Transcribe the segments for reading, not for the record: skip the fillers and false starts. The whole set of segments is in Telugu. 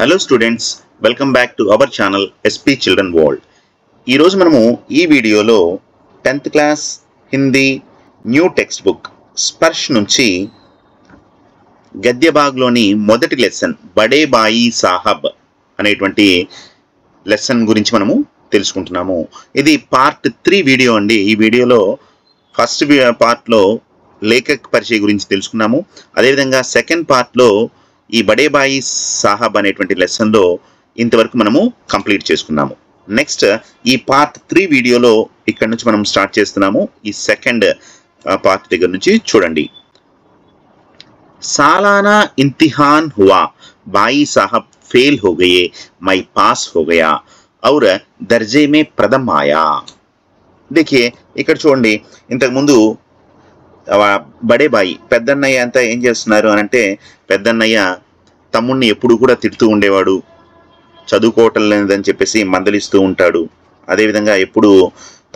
Hello students, welcome back to our channel SP children world. ఈరోజు మనము ఈ వీడియోలో 10th class Hindi new text book Sparsh నుంచి గద్య భాగ్లోని మొదటి లెసన్ బడే బాయి సాహబ్ అనేటువంటి లెసన్ గురించి మనము తెలుసుకుంటున్నాము. ఇది పార్ట్ 3 వీడియో అండి. ఈ వీడియోలో ఫస్ట్ పార్ట్లో లేఖక్ పరిచయ గురించి తెలుసుకున్నాము. అదేవిధంగా సెకండ్ పార్ట్లో ఈ బడే బాయి సాహబ్ అనేటువంటి లెసన్లో ఇంతవరకు మనము కంప్లీట్ చేసుకున్నాము. నెక్స్ట్ ఈ పార్ట్ 3 వీడియోలో ఇక్కడ నుంచి మనం స్టార్ట్ చేస్తున్నాము. ఈ సెకండ్ పార్ట్ దగ్గర నుంచి చూడండి. सालाना इम्तिहान हुआ, बाई साहब फेल हो गए, मैं पास हो गया और दर्जे में प्रथम आया. देखिए ఇక్కడ చూడండి, ఇంతకు ముందు బడే బాయి పెద్దన్నయ్య అంతా ఏం చేస్తున్నారు అని అంటే, పెద్దన్నయ్య తమ్ముడిని ఎప్పుడు కూడా తిడుతూ ఉండేవాడు, చదువుకోవటం లేదని చెప్పేసి మందలిస్తూ ఉంటాడు. అదేవిధంగా ఎప్పుడు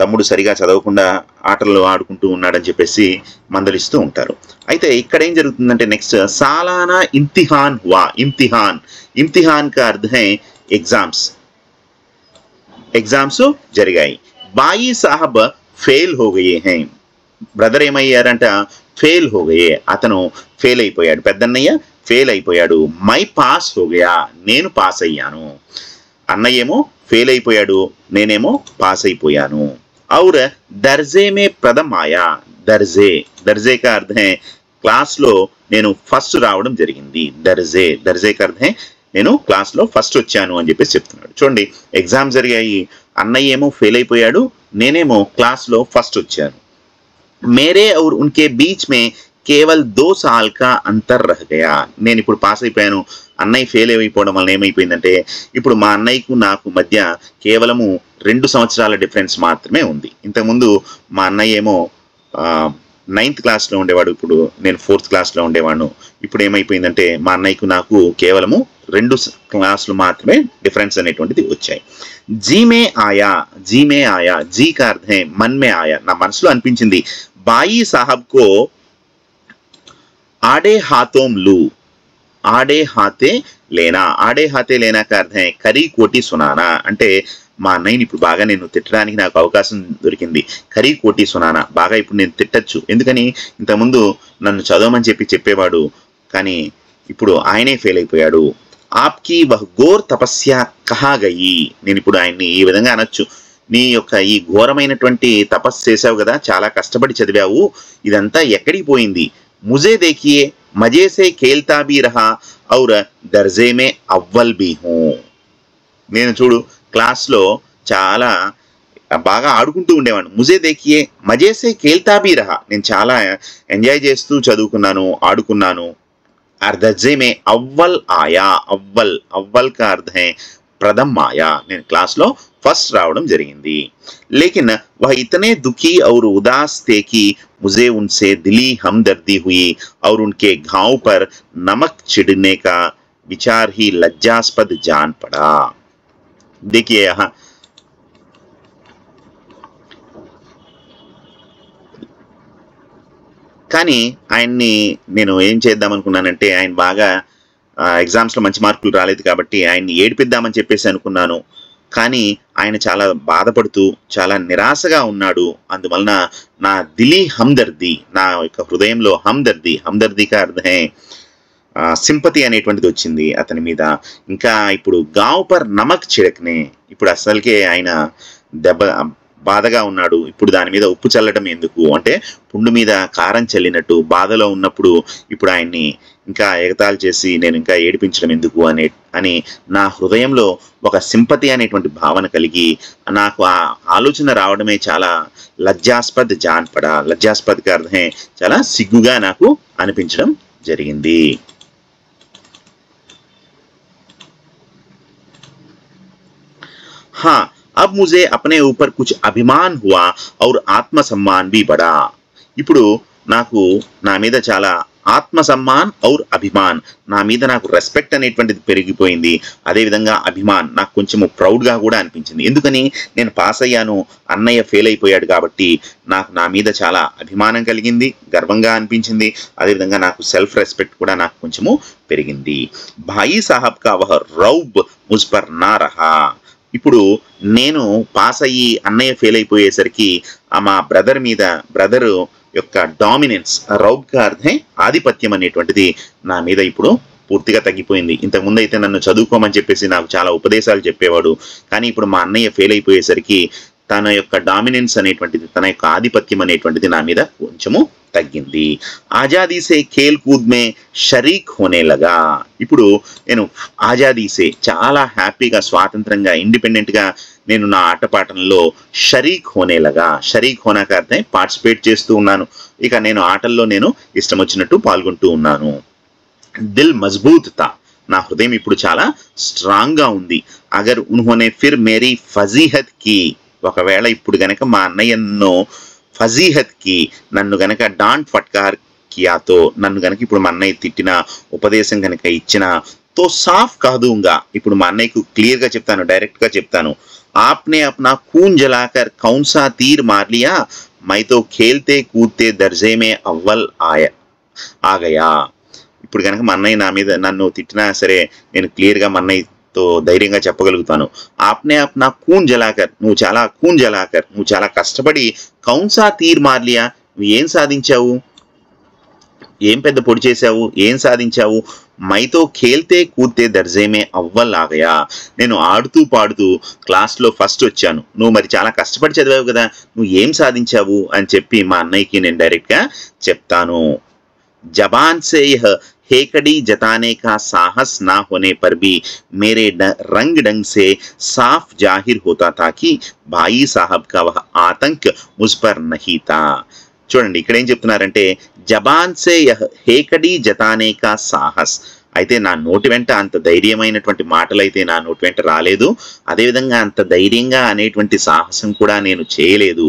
తమ్ముడు సరిగా చదవకుండా ఆటలు ఆడుకుంటూ ఉన్నాడని చెప్పేసి మందలిస్తూ ఉంటారు. అయితే ఇక్కడ ఏం జరుగుతుందంటే, నెక్స్ట్ సాలానా ఇమ్తిహాన్ హువా. ఇమ్తిహాన్ కా అర్థం హై ఎగ్జామ్స్ జరిగాయి. బాయి సాహబ్ ఫెయిల్ హో గయే హై. బ్రదర్ ఏమయ్యారంట, ఫెయిల్ హో గయే, అతను ఫెయిల్ అయిపోయాడు, పెద్దన్నయ్య ఫెయిల్ అయిపోయాడు. మై పాస్ హో గయా, నేను పాస్ అయ్యాను. అన్నయ్య ఏమో ఫెయిల్ అయిపోయాడు, నేనేమో పాస్ అయిపోయాను. और दर्जे में प्रथम आया. दर्जे का अर्थ है క్లాస్లో నేను ఫస్ట్ రావడం జరిగింది. దర్జే का अर्थ है నేను క్లాస్లో ఫస్ట్ వచ్చాను అని చెప్పేసి చెప్తున్నాడు. చూడండి, ఎగ్జామ్ జరిగాయి, అన్నయ్య ఏమో ఫెయిల్ అయిపోయాడు, నేనేమో క్లాస్లో ఫస్ట్ వచ్చాను. మేరే और उनके बीच में కేవల్ 2 साल का अंतर रह गया. నేను ఇప్పుడు పాస్ అయిపోయాను, అన్నయ్య ఫెయిల్ అయిపోవడం వల్ల ఏమైపోయిందంటే, ఇప్పుడు మా అన్నయ్యకు నాకు మధ్య కేవలము 2 సంవత్సరాల డిఫరెన్స్ మాత్రమే ఉంది. ఇంతకుముందు మా అన్నయ్య ఏమో 9th క్లాస్లో ఉండేవాడు, ఇప్పుడు నేను 4th క్లాస్లో ఉండేవాడు. ఇప్పుడు ఏమైపోయిందంటే, మా అన్నయ్యకు నాకు కేవలము 2 క్లాసులు మాత్రమే డిఫరెన్స్ అనేటువంటిది వచ్చాయి. జీమే ఆయా, జీ కా అర్థం హై మన్ మే ఆయా. నా మనసులో అనిపించింది, బాయి సాహబ్ కో आड़े हाथों लू, आड़े हाथे लेना का अर्थ है కరీ కోటి సునానా. అంటే మా అన్నయ్యని ఇప్పుడు బాగా నేను తిట్టడానికి నాకు అవకాశం దొరికింది. కరీ కోటి సునానా, బాగా ఇప్పుడు నేను తిట్టచ్చు. ఎందుకని, ఇంతకుముందు నన్ను చదవమని చెప్పేవాడు, కానీ ఇప్పుడు ఆయనే ఫెయిల్ అయిపోయాడు. ఆప్కి వహ్ ఘోర్ తపస్య కహా గయి. నేను ఇప్పుడు ఆయన్ని ఈ విధంగా అనొచ్చు, నీ యొక్క ఈ ఘోరమైనటువంటి తపస్సు చేసావు కదా, చాలా కష్టపడి చదివావు, ఇదంతా ఎక్కడికి పోయింది. मुझे देखिए मजे से खेलता भी रहा और दर्जे में अव्वल भी हूँ. నేను చూడు క్లాస్లో చాలా బాగా ఆడుకుంటూ ఉండేవాడు. ముజే దేఖియే మజే సే ఖేల్తా భీ రహా, నేను చాలా ఎంజాయ్ చేస్తూ చదువుకున్నాను, ఆడుకున్నాను. और दर्जे में अव्वल आया. अव्वल का अर्थ है प्रथम आया. నేను క్లాస్లో फर्स्ट रावడం జరిగింది. लेकिन वह इतने दुखी और उदास थे कि मुझे उनसे दिली हमदर्दी हुई और उनके घाव पर नमक छिड़कने का विचार ही लज्जास्पद जान पड़ा. देखिए यहाँ కానీ ఆయన్ని నేను ఏం చేద్దాం అనుకున్నానంటే, ఆయన బాగా ఎగ్జామ్స్లో మంచి మార్కులు రాలేదు కాబట్టి ఆయన్ని ఏడిపిద్దామని చెప్పేసి అనుకున్నాను. కానీ ఆయన చాలా బాధపడుతూ చాలా నిరాశగా ఉన్నాడు. అందువలన నా దిలీ హమ్దర్ది, నా యొక్క హృదయంలో హమ్దర్ది కా అర్థం హై సింపతి అనేటువంటిది వచ్చింది అతని మీద. ఇంకా ఇప్పుడు గావ్ పర్ నమక్ చిడకనే, ఇప్పుడు అసలుకే ఆయన బాధగా ఉన్నాడు. ఇప్పుడు దాని మీద ఉప్పు చల్లడం ఎందుకు అంటే, పుండు మీద కారం చల్లినట్టు బాధలో ఉన్నప్పుడు ఇప్పుడు ఆయన్ని ఇంకా ఎగతాళి చేసి నేను ఇంకా ఏడిపించడం ఎందుకు అని నా హృదయంలో ఒక సింపతి అనేటువంటి భావన కలిగి నాకు ఆ ఆలోచన రావడమే చాలా లజ్జాస్పద్ జాన్పడా. లజ్జాస్పద్ కా అర్థం హై చాలా సిగ్గుగా నాకు అనిపించడం జరిగింది. हाँ, अब मुझे अपने ऊपर कुछ अभिमान हुआ और आत्मसम्मान भी बढ़ा. ఇప్పుడు నాకు నా మీద చాలా ఆత్మ సమ్మాన్ ఔర్ అభిమాన్, నా మీద నాకు రెస్పెక్ట్ అనేటువంటిది పెరిగిపోయింది. అదేవిధంగా అభిమాన్, నాకు కొంచెము ప్రౌడ్గా కూడా అనిపించింది. ఎందుకని, నేను పాస్ అయ్యాను, అన్నయ్య ఫెయిల్ అయిపోయాడు కాబట్టి నాకు నా మీద చాలా అభిమానం కలిగింది, గర్వంగా అనిపించింది. అదేవిధంగా నాకు సెల్ఫ్ రెస్పెక్ట్ కూడా నాకు కొంచెము పెరిగింది. భాయి సాహబ్ కా వహ రౌబ్ ముజ్ పర్ నా రహా. ఇప్పుడు నేను పాస్ అయ్యి అన్నయ్య ఫెయిల్ అయిపోయేసరికి మా బ్రదర్ యొక్క డామినెన్స్, రౌబ్ కా అర్థం ఆధిపత్యం అనేటువంటిది నా మీద ఇప్పుడు పూర్తిగా తగ్గిపోయింది. ఇంతకుముందు అయితే నన్ను చదువుకోమని చెప్పేసి నాకు చాలా ఉపదేశాలు చెప్పేవాడు. కానీ ఇప్పుడు మా అన్నయ్య ఫెయిల్ అయిపోయేసరికి తన యొక్క డామినెన్స్ అనేటువంటిది, తన యొక్క ఆధిపత్యం అనేటువంటిది నా మీద కొంచెము తగ్గింది. ఆజాదీ సే ఖేల్ కూద్ మే షరీక్ హోనే లగా. ఇప్పుడు నేను ఆజాదీ సే చాలా హ్యాపీగా, స్వాతంత్రంగా, ఇండిపెండెంట్గా నేను నా ఆటపాటల్లో షరీక్ హోనేలాగా, షరీక్ హోనాక అర్థం పార్టిసిపేట్ చేస్తూ ఉన్నాను. ఇక నేను ఆటల్లో నేను ఇష్టం వచ్చినట్టు పాల్గొంటూ ఉన్నాను. దిల్ మజ్బూత్ తా, నా హృదయం ఇప్పుడు చాలా స్ట్రాంగ్గా ఉంది. అగర్ ఉన్హోనే ఫిర్ మేరీ ఫజీహత్ కి, ఒకవేళ ఇప్పుడు గనక మా అన్నయ్యను ఫజీహత్ కి, నన్ను గనక డాంట్ ఫట్కార్ కియాతో, నన్ను గనక ఇప్పుడు మా అన్నయ్య తిట్టిన, ఉపదేశం కనుక ఇచ్చిన, తో సాఫ్ కాదూంగా, ఇప్పుడు మా అన్నయ్యకు క్లియర్గా చెప్తాను, డైరెక్ట్గా చెప్తాను. आपने अपना खून जलाकर कौन सा तीर मार लिया, मैं तो खेलते कूदते दर्जे में अव्वल आ गया. ఇప్పుడు కనుక మా అన్నయ్య నా మీద నన్ను తిట్టినా సరే నేను క్లియర్గా మా అన్నయ్యతో ధైర్యంగా చెప్పగలుగుతాను. ఆప్నే అప్నా కూన్ జలాకర్, నువ్వు చాలా కష్టపడి కౌన్ సా తీర్ మార్ లియా, నువ్వు ఏం సాధించావు, ఏం పెద్ద పొడి చేశావు, ఏం సాధించావు. మైతో ఖేల్తే కూతే దర్జేమే అవ్వల్ ఆగయా, నేను ఆడుతూ పాడుతూ క్లాస్లో ఫస్ట్ వచ్చాను, నువ్వు మరి చాలా కష్టపడి చదివావు కదా, నువ్వు ఏం సాధించావు అని చెప్పి మా అన్నయ్యకి నేను డైరెక్ట్గా చెప్తాను. జబాన్ సే యహ్ हेकड़ी जताने का साहस ना होने पर भी मेरे रंग ढंग से साफ जाहिर होता था कि भाई साहब का वह आतंक मुझ पर नहीं था. చూడండి ఇక్కడ ఏం చెప్తున్నారంటే, జబాన్ సే హేకడి జతానే కా సాహస్, అయితే నా నోటి వెంట అంత ధైర్యమైనటువంటి మాటలు అయితే నా నోటి వెంట రాలేదు, అదేవిధంగా అంత ధైర్యంగా అనేటువంటి సాహసం కూడా నేను చేయలేదు.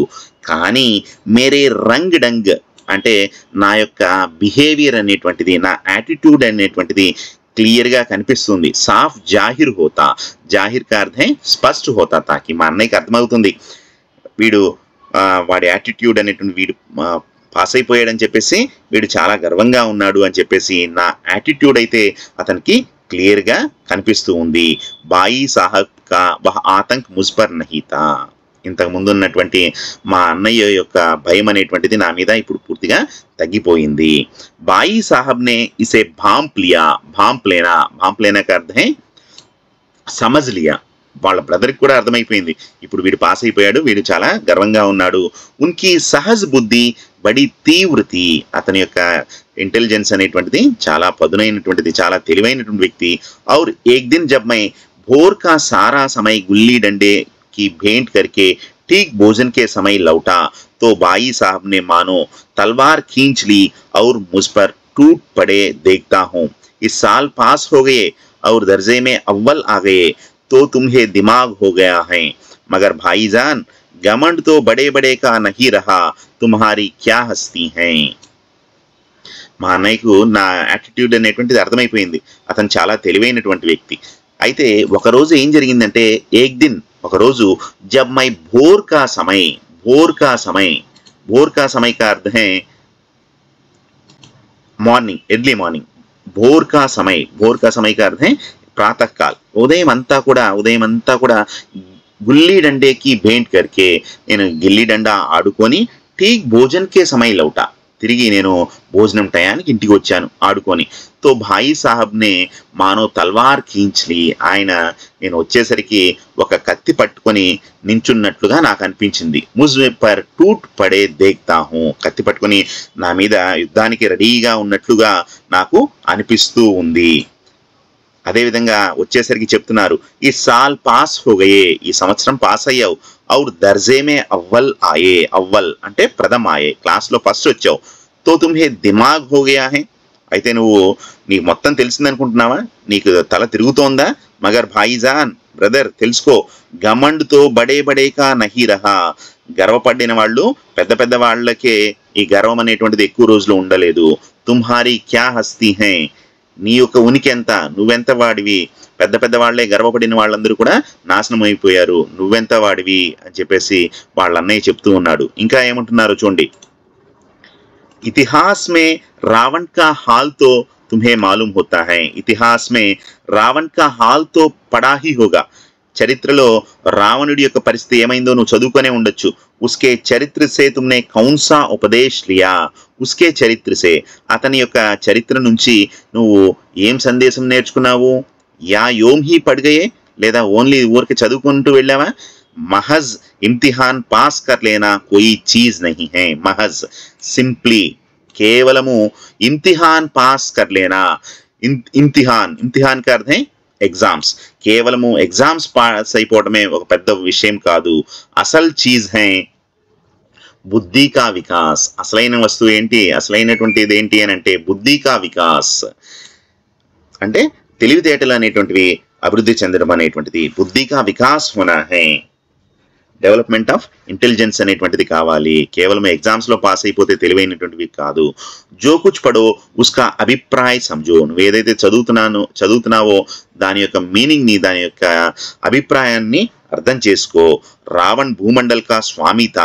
కానీ మేరే రంగ్ డంగ్ అంటే నా యొక్క బిహేవియర్ అనేటువంటిది, నా యాటిట్యూడ్ అనేటువంటిది క్లియర్గా కనిపిస్తుంది. సాఫ్ జాహిర్ హోతా, జాహిర్ కా అర్థం స్పష్ట హోతా తాకి, మా అన్నయ్యకి అర్థమవుతుంది వాడి యాటిట్యూడ్ అనేటువంటి, వీడు పాస్ అయిపోయాడని చెప్పేసి వీడు చాలా గర్వంగా ఉన్నాడు అని చెప్పేసి నా యాటిట్యూడ్ అయితే అతనికి క్లియర్గా కనిపిస్తూ ఉంది. బాయి సాహబ్ కా వహ్ ఆతంక్ ముజ్ పర్ నహీ తా, ఇంతకు ముందు ఉన్నటువంటి మా అన్నయ్య యొక్క భయం అనేటువంటిది నా మీద ఇప్పుడు పూర్తిగా తగ్గిపోయింది. బాయి సాహబ్నే ఇసే భాంప్ లేనా కా అర్థం సమజ్ లియా, వాళ్ళ బ్రదర్కి కూడా అర్థమైపోయింది ఇప్పుడు వీడు పాస్ అయిపోయాడు, వీడు చాలా గర్వంగా ఉన్నాడు. ఉన్కి సహజ్ బుద్ధి బడి తీవ్రతి, అతని యొక్క ఇంటెలిజెన్స్ అనేటువంటిది చాలా పదునైనటువంటిది, చాలా తెలివైనటువంటి వ్యక్తి. और एक दिन जब मैं भोर का सारा समय गुल्ली डंडे की भेंट करके ठीक भोजन के समय लौटा तो भाई साहब ने मानो तलवार खींच ली और मुझ पर टूट पड़े देखता हूँ. इस साल पास हो गए और दर्जे में अव्वल आ गए तो तुम्हें दिमाग हो गया है, मगर भाईजान घमंड तो बड़े बड़े का नहीं रहा, तुम्हारी क्या हस्ती है. మా అన్నయ్యకు నా యాటిట్యూడ్ అనేటువంటిది అర్థమైపోయింది, అతను చాలా తెలివైనటువంటి వ్యక్తి. అయితే ఒకరోజు ఏం జరిగిందంటే, ఏక్ దిన్, ఒకరోజు జబ్ మై భోర్ కా సమయ్ కా అర్థం మార్నింగ్, ఎర్లీ మార్నింగ్. భోర్ కా సమయ్ కా అర్థం ప్రాతకాల్, ఉదయం అంతా కూడా గుల్లి డండేకి భేంట్ కర్కే, నేను గిల్లి డండా ఆడుకొని ఠీక్ భోజన్కే సమయ లౌటా, తిరిగి నేను భోజనం టయానికి ఇంటికి వచ్చాను ఆడుకొని. తో భాయి సాహబ్నే మానో తల్వార్ ఖీంచ్లి, ఆయన నేను వచ్చేసరికి ఒక కత్తి పట్టుకొని నించున్నట్లుగా నాకు అనిపించింది. ముజ్ పర్ టూట్ పడే దేఖ్తా హూ, కత్తి పట్టుకొని నా మీద యుద్ధానికి రెడీగా ఉన్నట్లుగా నాకు అనిపిస్తూ ఉంది. అదేవిధంగా వచ్చేసరికి చెప్తున్నారు, ఈ సాల్ పాస్ హోగయే, ఈ సంవత్సరం పాస్ అయ్యావు. ఔర్ దర్జేమే అవ్వల్ ఆయే, అవ్వల్ అంటే ప్రథమ ఆయే, క్లాస్లో ఫస్ట్ వచ్చావు. తో తుమ్హే దిమాగ్ హోగయా హే, అయితే నీకు మొత్తం తెలిసిందనుకుంటున్నావా, నీకు తల తిరుగుతోందా. మగర్ భాయిజాన్, బ్రదర్ తెలుసుకో, గమండ్తో బడే బడేకా నహీ రహా, గర్వపడిన వాళ్ళు పెద్ద పెద్ద వాళ్ళకే ఈ గర్వం అనేటువంటిది ఎక్కువ రోజులు ఉండలేదు. తుమ్హారీ క్యా హస్తి హై, నీ యొక్క ఉనికి ఎంత, నువ్వెంత వాడివి, పెద్ద పెద్ద వాళ్లే గర్వపడిన వాళ్ళందరూ కూడా నాశనం అయిపోయారు, నువ్వెంత వాడివి అని చెప్పేసి వాళ్ళ అన్నయ్య చెప్తూ ఉన్నాడు. ఇంకా ఏమంటున్నారు చూడండి, इतिहास में रावण का हाल तो तुम्हें मालूम होता है, इतिहास में रावण का हाल तो पढ़ा ही होगा, చరిత్రలో రావణుడి యొక్క పరిస్థితి ఏమైందో నువ్వు చదువుకునే ఉండొచ్చు. ఉస్కే చరిత్ర సే తుమ్నే కౌన్సా ఉపదేశ్ లియా, ఉస్కే చరిత్ర సే, అతని యొక్క చరిత్ర నుంచి నువ్వు ఏం సందేశం నేర్చుకున్నావు? యా యోమ్ హీ పడ్గయే, లేదా ఓన్లీ ఊరికి చదువుకుంటూ వెళ్ళావా? महज इम्तिहान पास कर लेना कोई चीज नहीं है, महज सिंपली केवलमु इम्तिहान पास कर लेना, इम्तिहान इम्तिहान का अर्थ है एग्जाम्स, కేవలము ఎగ్జామ్స్ పాస్ అయిపోవడమే ఒక పెద్ద విషయం కాదు. అసలు చీజ్ హై బుద్ధి కా వికాస్, అసలైన వస్తువు ఏంటి, అసలైనటువంటిది ఏంటి అని అంటే బుద్ధి కా వికాస్ అంటే తెలివితేటలు అనేటువంటివి అభివృద్ధి చెందడం అనేటువంటిది. బుద్ధి కా వికాస్ హోనా హై, డెవలప్మెంట్ ఆఫ్ ఇంటెలిజెన్స్ అనేటువంటిది కావాలి, కేవలం ఎగ్జామ్స్ లో పాస్ అయిపోతే తెలివైనటువంటివి కాదు. జో కుచ్ పడో ఉస్కా అభిప్రాయ సమజో, నువ్వు ఏదైతే చదువుతున్నావో దాని యొక్క మీనింగ్ ని, దాని యొక్క అభిప్రాయాన్ని అర్థం చేసుకో. రావణ్ భూమండల్ కా స్వామిత,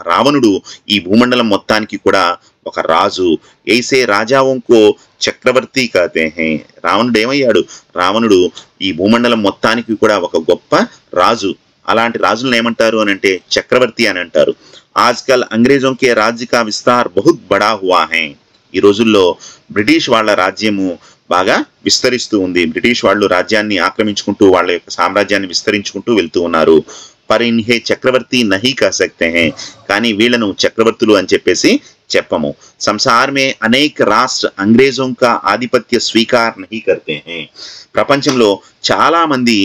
రావణుడు ఈ భూమండలం మొత్తానికి కూడా ఒక రాజు. ఐసే రాజావోంకో చక్రవర్తి కహతే హై, రావణుడు ఏమయ్యాడు, రావణుడు ఈ భూమండలం మొత్తానికి కూడా ఒక గొప్ప రాజు. అలాంటి రాజులను ఏమంటారు అని అంటే చక్రవర్తి అని అంటారు. ఆజ్కల్ అంగ్రేజోं के राज्य का विस्तार बहुत बड़ा हुआ है, ఈ రోజుల్లో బ్రిటిష్ వాళ్ళ రాజ్యము బాగా విస్తరిస్తూ ఉంది. బ్రిటిష్ వాళ్ళు రాజ్యాన్ని ఆక్రమించుకుంటూ వాళ్ళ యొక్క సామ్రాజ్యాన్ని విస్తరించుకుంటూ వెళ్తూ ఉన్నారు. पर इन्हें చక్రవర్తి नहीं कह सकते हैं, కానీ వీళ్ళను చక్రవర్తులు అని చెప్పేసి చెప్పము. संसार में अनेक राष्ट्र अंग्रेजों का आधिपत्य स्वीकार नहीं करते हैं, ప్రపంచంలో చాలా మంది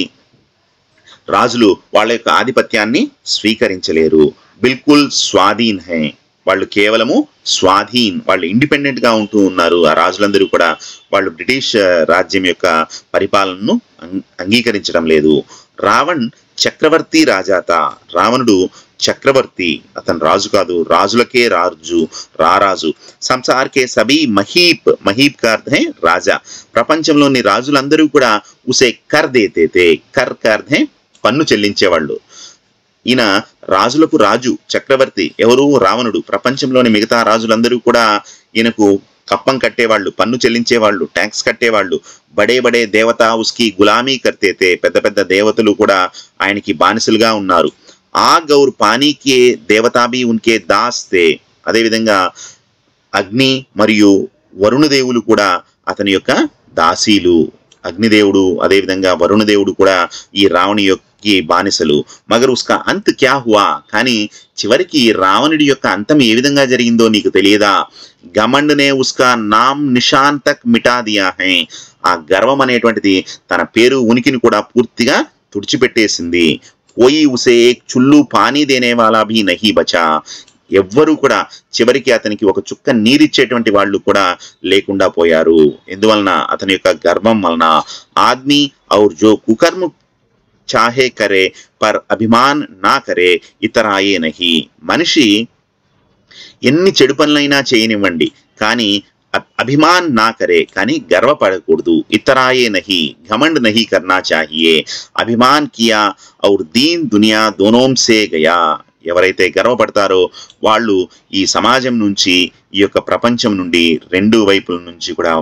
రాజులు వాళ్ళ యొక్క ఆధిపత్యాన్ని స్వీకరించలేరు. బిల్కుల్ స్వాధీన్ హై, వాళ్ళు కేవలము స్వాధీన్, వాళ్ళు ఇండిపెండెంట్ గా ఉంటూ ఉన్నారు. ఆ రాజులందరూ కూడా వాళ్ళు బ్రిటిష్ రాజ్యం యొక్క పరిపాలనను అంగీకరించడం లేదు. రావణ్ చక్రవర్తి రాజాత, రావణుడు చక్రవర్తి, అతను రాజు కాదు, రాజులకే రాజు, రారాజు. సంసార్కే సభీ మహీప్, మహీప్ కా అర్థ హై రాజా, ప్రపంచంలోని రాజులందరూ కూడా ఉసే కర్ దేతే, కర్ కా అర్థ హై పన్ను చెల్లించేవాళ్ళు. ఈయన రాజులకు రాజు, చక్రవర్తి ఎవరు, రావణుడు. ప్రపంచంలోని మిగతా రాజులందరూ కూడా ఈయనకు కప్పం కట్టేవాళ్ళు, పన్ను చెల్లించేవాళ్ళు, ట్యాక్స్ కట్టేవాళ్ళు. బడే బడే దేవత ఉస్కి గులామీ కర్తేతే, పెద్ద పెద్ద దేవతలు కూడా ఆయనకి బానిసలుగా ఉన్నారు. ఆగ్ ఔర్ పానీకి దేవతాబి ఉన్కే దాస్తే, అదేవిధంగా అగ్ని మరియు వరుణదేవులు కూడా అతని యొక్క దాసీలు. అగ్నిదేవుడు అదేవిధంగా వరుణదేవుడు కూడా ఈ రావణి యొక్క బానిసలు. మగర్ ఉస్కా అంత్ క్యా హువా, కానీ చివరికి రావణుడి యొక్క అంతం ఏ విధంగా జరిగిందో నీకు తెలియదా? గమండ్ నే ఉస్కా నామ్ నిషాన్ తక్ మిటా దియా హై, ఆ గర్వం అనేటువంటిది తన పేరు ఉనికిని కూడా పూర్తిగా తుడిచిపెట్టేసింది. కోయి ఉసే చుల్లు పానీ దేనే వాలా భీ నహీ బచా, ఎవ్వరూ కూడా చివరికి అతనికి ఒక చుక్క నీరిచ్చేటువంటి వాళ్ళు కూడా లేకుండా పోయారు. ఎందువలన? అతని యొక్క గర్వం వలన. ఆద్మీ ఔర్ జో కుకర్మ చాహే కరే పర్ అభిమాన్ నా కరే ఇతరాయే నహి, మనిషి ఎన్ని చెడు పనులైనా చేయనివ్వండి కానీ అభిమాన్ నా కరే, కానీ గర్వపడకూడదు. ఇతరాయే నహి, ఘమండ్ నహి కర్నా చాహియే. అభిమాన్ కియా ఔర్ దీన్ దునియా దోనోం సే గయా, ఎవరైతే గర్వపడతారో వాళ్ళు ఈ సమాజం నుంచి, ఈ యొక్క ప్రపంచం నుండి రెండు వైపుల నుంచి కూడా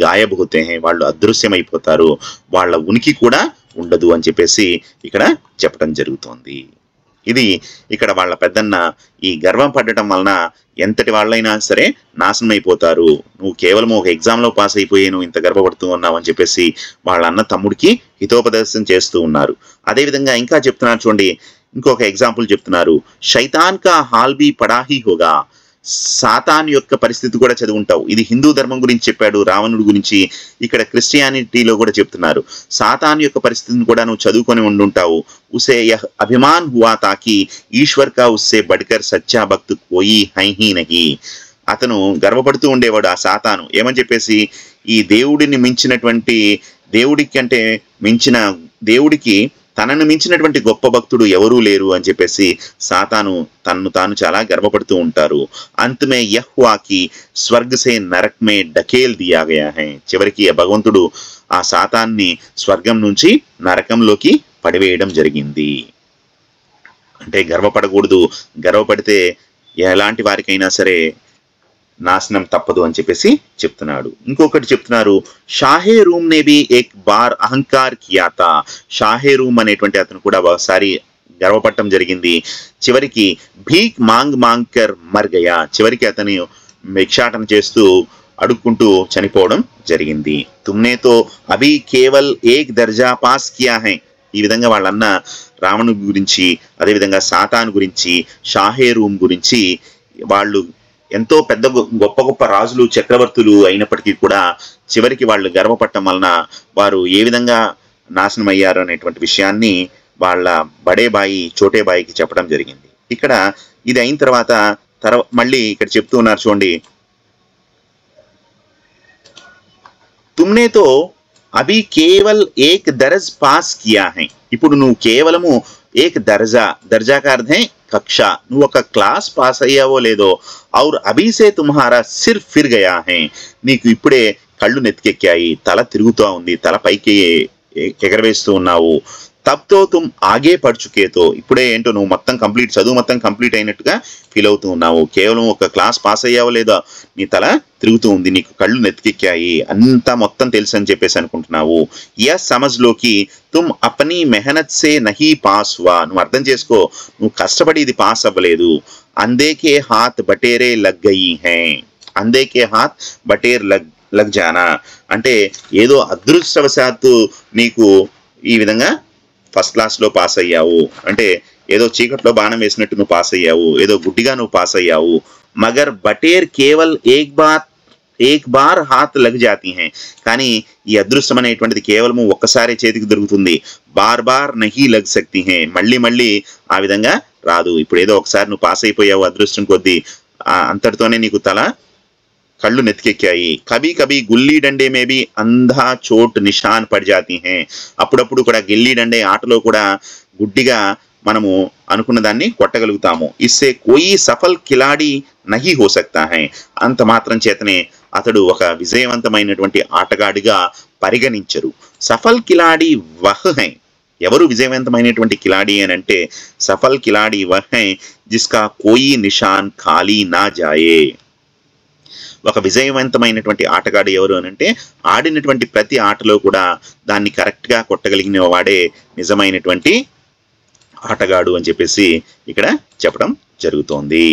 గాయబ్ హోతే హై, వాళ్ళు అదృశ్యమైపోతారు, వాళ్ళ ఉనికి కూడా ఉండదు అని చెప్పేసి ఇక్కడ చెప్పడం జరుగుతోంది. ఇది ఇక్కడ వాళ్ళ పెద్దన్న ఈ గర్వం పడటం వలన ఎంతటి వాళ్ళైనా సరే నాశనం అయిపోతారు, నువ్వు కేవలం ఒక ఎగ్జామ్లో పాస్ అయిపోయి నువ్వు ఇంత గర్వపడుతూ ఉన్నావు అని చెప్పేసి వాళ్ళ అన్న తమ్ముడికి హితోపదేశం చేస్తూ ఉన్నారు. అదేవిధంగా ఇంకా చెప్తున్నారు చూడండి, ఇంకొక ఎగ్జాంపుల్ చెప్తున్నారు. శైతాన్ కా హాల్ బి పడాహీ హోగా, సాతాన్ యొక్క పరిస్థితి కూడా చదివి ఉంటావు. ఇది హిందూ ధర్మం గురించి చెప్పాడు, రావణుడి గురించి. ఇక్కడ క్రిస్టియానిటీలో కూడా చెప్తున్నారు. సాతాన్ యొక్క పరిస్థితిని కూడా నువ్వు చదువుకొని ఉండుంటావు. ఉసే యహ్ అభిమాన్ హువా తాకి ఈశ్వర్ కా ఉస్సే బడ్కర్ సచ్చా భక్త్ కోయి హై హీ నహి, అతను గర్వపడుతూ ఉండేవాడు ఆ సాతాను. ఏమని చెప్పేసి, ఈ దేవుడిని మించినటువంటి, దేవుడికి అంటే మించిన దేవుడికి తనను మించినటువంటి గొప్ప భక్తుడు ఎవరూ లేరు అని చెప్పేసి సాతాను తన్ను తాను చాలా గర్వపడుతూ ఉంటారు. అంతమే యెహోవాకి స్వర్గ్ సే నరక్ మే డకేల్ దియా గయా హై. చివరికి భగవంతుడు ఆ సాతాన్ని స్వర్గం నుంచి నరకంలోకి పడివేయడం జరిగింది. అంటే గర్వపడకూడదు, గర్వపడితే ఎలాంటి వారికైనా సరే నాశనం తప్పదు అని చెప్పేసి చెప్తున్నాడు. ఇంకొకటి చెప్తున్నారు, షాహే రూమ్ నే బి ఏక్ బార్ అహంకార్ కియాతా. షాహే రూమ్ అనేటువంటి అతను కూడా ఒకసారి గర్వపడటం జరిగింది. చివరికి భీక్ మాంగ్ మాంగ్ కర్ మర్ గయా. చివరికి అతని భిక్షాటన చేస్తూ అడుక్కుంటూ చనిపోవడం జరిగింది. తుమ్నే తో అభి కేవల్ ఏక్ దర్జా పాస్ కియా హై. ఈ విధంగా వాళ్ళన్న రావణుడి గురించి, అదేవిధంగా సాతాను గురించి, షాహే రూమ్ గురించి, వాళ్ళు ఎంతో పెద్ద గొప్ప గొప్ప రాజులు చక్రవర్తులు అయినప్పటికీ కూడా చివరికి వాళ్ళు గర్వపడటం వలన వారు ఏ విధంగా నాశనం అయ్యారు అనేటువంటి విషయాన్ని వాళ్ళ బడే బాయి చోటే బాయికి చెప్పడం జరిగింది. ఇక్కడ ఇది అయిన తర్వాత మళ్ళీ ఇక్కడ చెప్తూ ఉన్నారు చూడండి, తుమ్నే తో అభి కేవల్ ఏక్ దర్జ్ పాస్ కియా హై. ఇప్పుడు నువ్వు కేవలము ఏక్ దర్జా, దర్జా కా అర్థం కక్ష, నువ్వు ఒక క్లాస్ పాస్ అయ్యావో లేదో, ఔర్ అభి సే తుమ్హారా సిర్ ఫిర్ గయా హై. నీకు ఇప్పుడే కళ్ళు నెత్తికెక్కాయి, తల తిరుగుతూ ఉంది, తల పైకి ఎగరవేస్తూ ఉన్నావు. తబ్తో తుమ్ ఆగే పడుచుకేతో, ఇప్పుడే ఏంటో నువ్వు మొత్తం కంప్లీట్, చదువు మొత్తం కంప్లీట్ అయినట్టుగా ఫీల్ అవుతూ ఉన్నావు. కేవలం ఒక క్లాస్ పాస్ అయ్యావో లేదో నీ తల తిరుగుతూ ఉంది, నీకు కళ్ళు నెత్తికెక్కాయి, అంతా మొత్తం తెలుసు అని చెప్పేసి అనుకుంటున్నావు. యా సమజ్లోకి తుమ్ అపనీ మెహనత్ సే నహీ పాస్ హువా. నువ్వు అర్థం చేసుకో, నువ్వు కష్టపడి ఇది పాస్ అవ్వలేదు. అందేకే హాత్ బటేరే లగ్ గయి హై. అందేకే హాత్ బటేర్ లగ్ జానా అంటే ఏదో అదృష్టవశాత్తు నీకు ఈ విధంగా ఫస్ట్ క్లాస్లో పాస్ అయ్యావు, అంటే ఏదో చీకట్లో బాణం వేసినట్టు నువ్వు పాస్ అయ్యావు, ఏదో గుడ్డిగా నువ్వు పాస్ అయ్యావు. మగర్ బటేర్ కేవల్ ఏక్ బార్ హాత్ లగ్ జాతీ హై. కానీ ఈ అదృష్టం అనేటువంటిది కేవలం ఒక్కసారి చేతికి దొరుకుతుంది. బార్ బార్ నహీ లగ్ సక్తి హై. మళ్ళీ మళ్ళీ ఆ విధంగా రాదు. ఇప్పుడు ఏదో ఒకసారి నువ్వు పాస్ అయిపోయావు అదృష్టం కొద్దీ, అంతటితోనే నీకు కళ్ళు నెత్తికెక్కాయి. కభీ కభీ గుల్లీ డండే మే బి అంధా చోట్ నిషాన్ పడి జాతీ హై. అప్పుడప్పుడు కూడా గిల్లీ డండే ఆటలో కూడా గుడ్డిగా మనము అనుకున్న దాన్ని కొట్టగలుగుతాము. ఇస్సే కోయి సఫల్ కిలాడి నహీ హో సక్తా హై. అంత మాత్రం చేతనే అతడు ఒక విజయవంతమైనటువంటి ఆటగాడిగా పరిగణించరు. సఫల్ కిలాడి వహ్ హై. ఎవరు విజయవంతమైనటువంటి కిలాడి అని అంటే సఫల్ కిలాడి వహ్ హై జిస్కా కోయి నిషాన్ ఖాళీ నా జాయే. ఒక విజయవంతమైనటువంటి ఆటగాడు ఎవరు అని అంటే ఆడినటువంటి ప్రతి ఆటలో కూడా దాన్ని కరెక్ట్గా కొట్టగలిగిన వాడే నిజమైనటువంటి ఆటగాడు అని చెప్పేసి ఇక్కడ చెప్పడం జరుగుతోంది.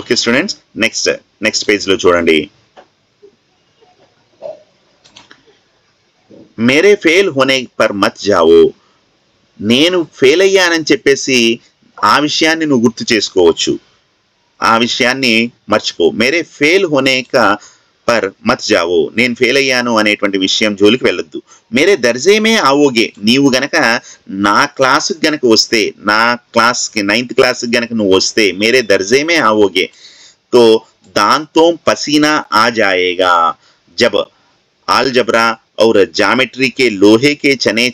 ఓకే స్టూడెంట్స్, నెక్స్ట్ పేజ్లో చూడండి. మేరే ఫెయిల్ హోనే పర్ మత్ జావో. నేను ఫెయిల్ అయ్యానని చెప్పేసి ఆ విషయాన్ని నువ్వు గుర్తు చేసుకోవచ్చు, ఆ విషయాన్ని మర్చిపో. మేరే ఫెయిల్ హోనే కా పర్ మత్ జావో. నేను ఫెయిల్ అయ్యాను అనేటువంటి విషయం జోలికి వెళ్ళొద్దు. మేరే దర్జేమే ఆవోగే. నీవు గనక నా క్లాసుకి గనక వస్తే, నా క్లాస్కి 9th క్లాస్కి గనక నువ్వు వస్తే, మేరే దర్జేమే ఆవోగే తో దాంతో పసీనా ఆ జాయేగా. జబ్ ఆల్జబ్రా और ज्योमेट्री के लोहे के चने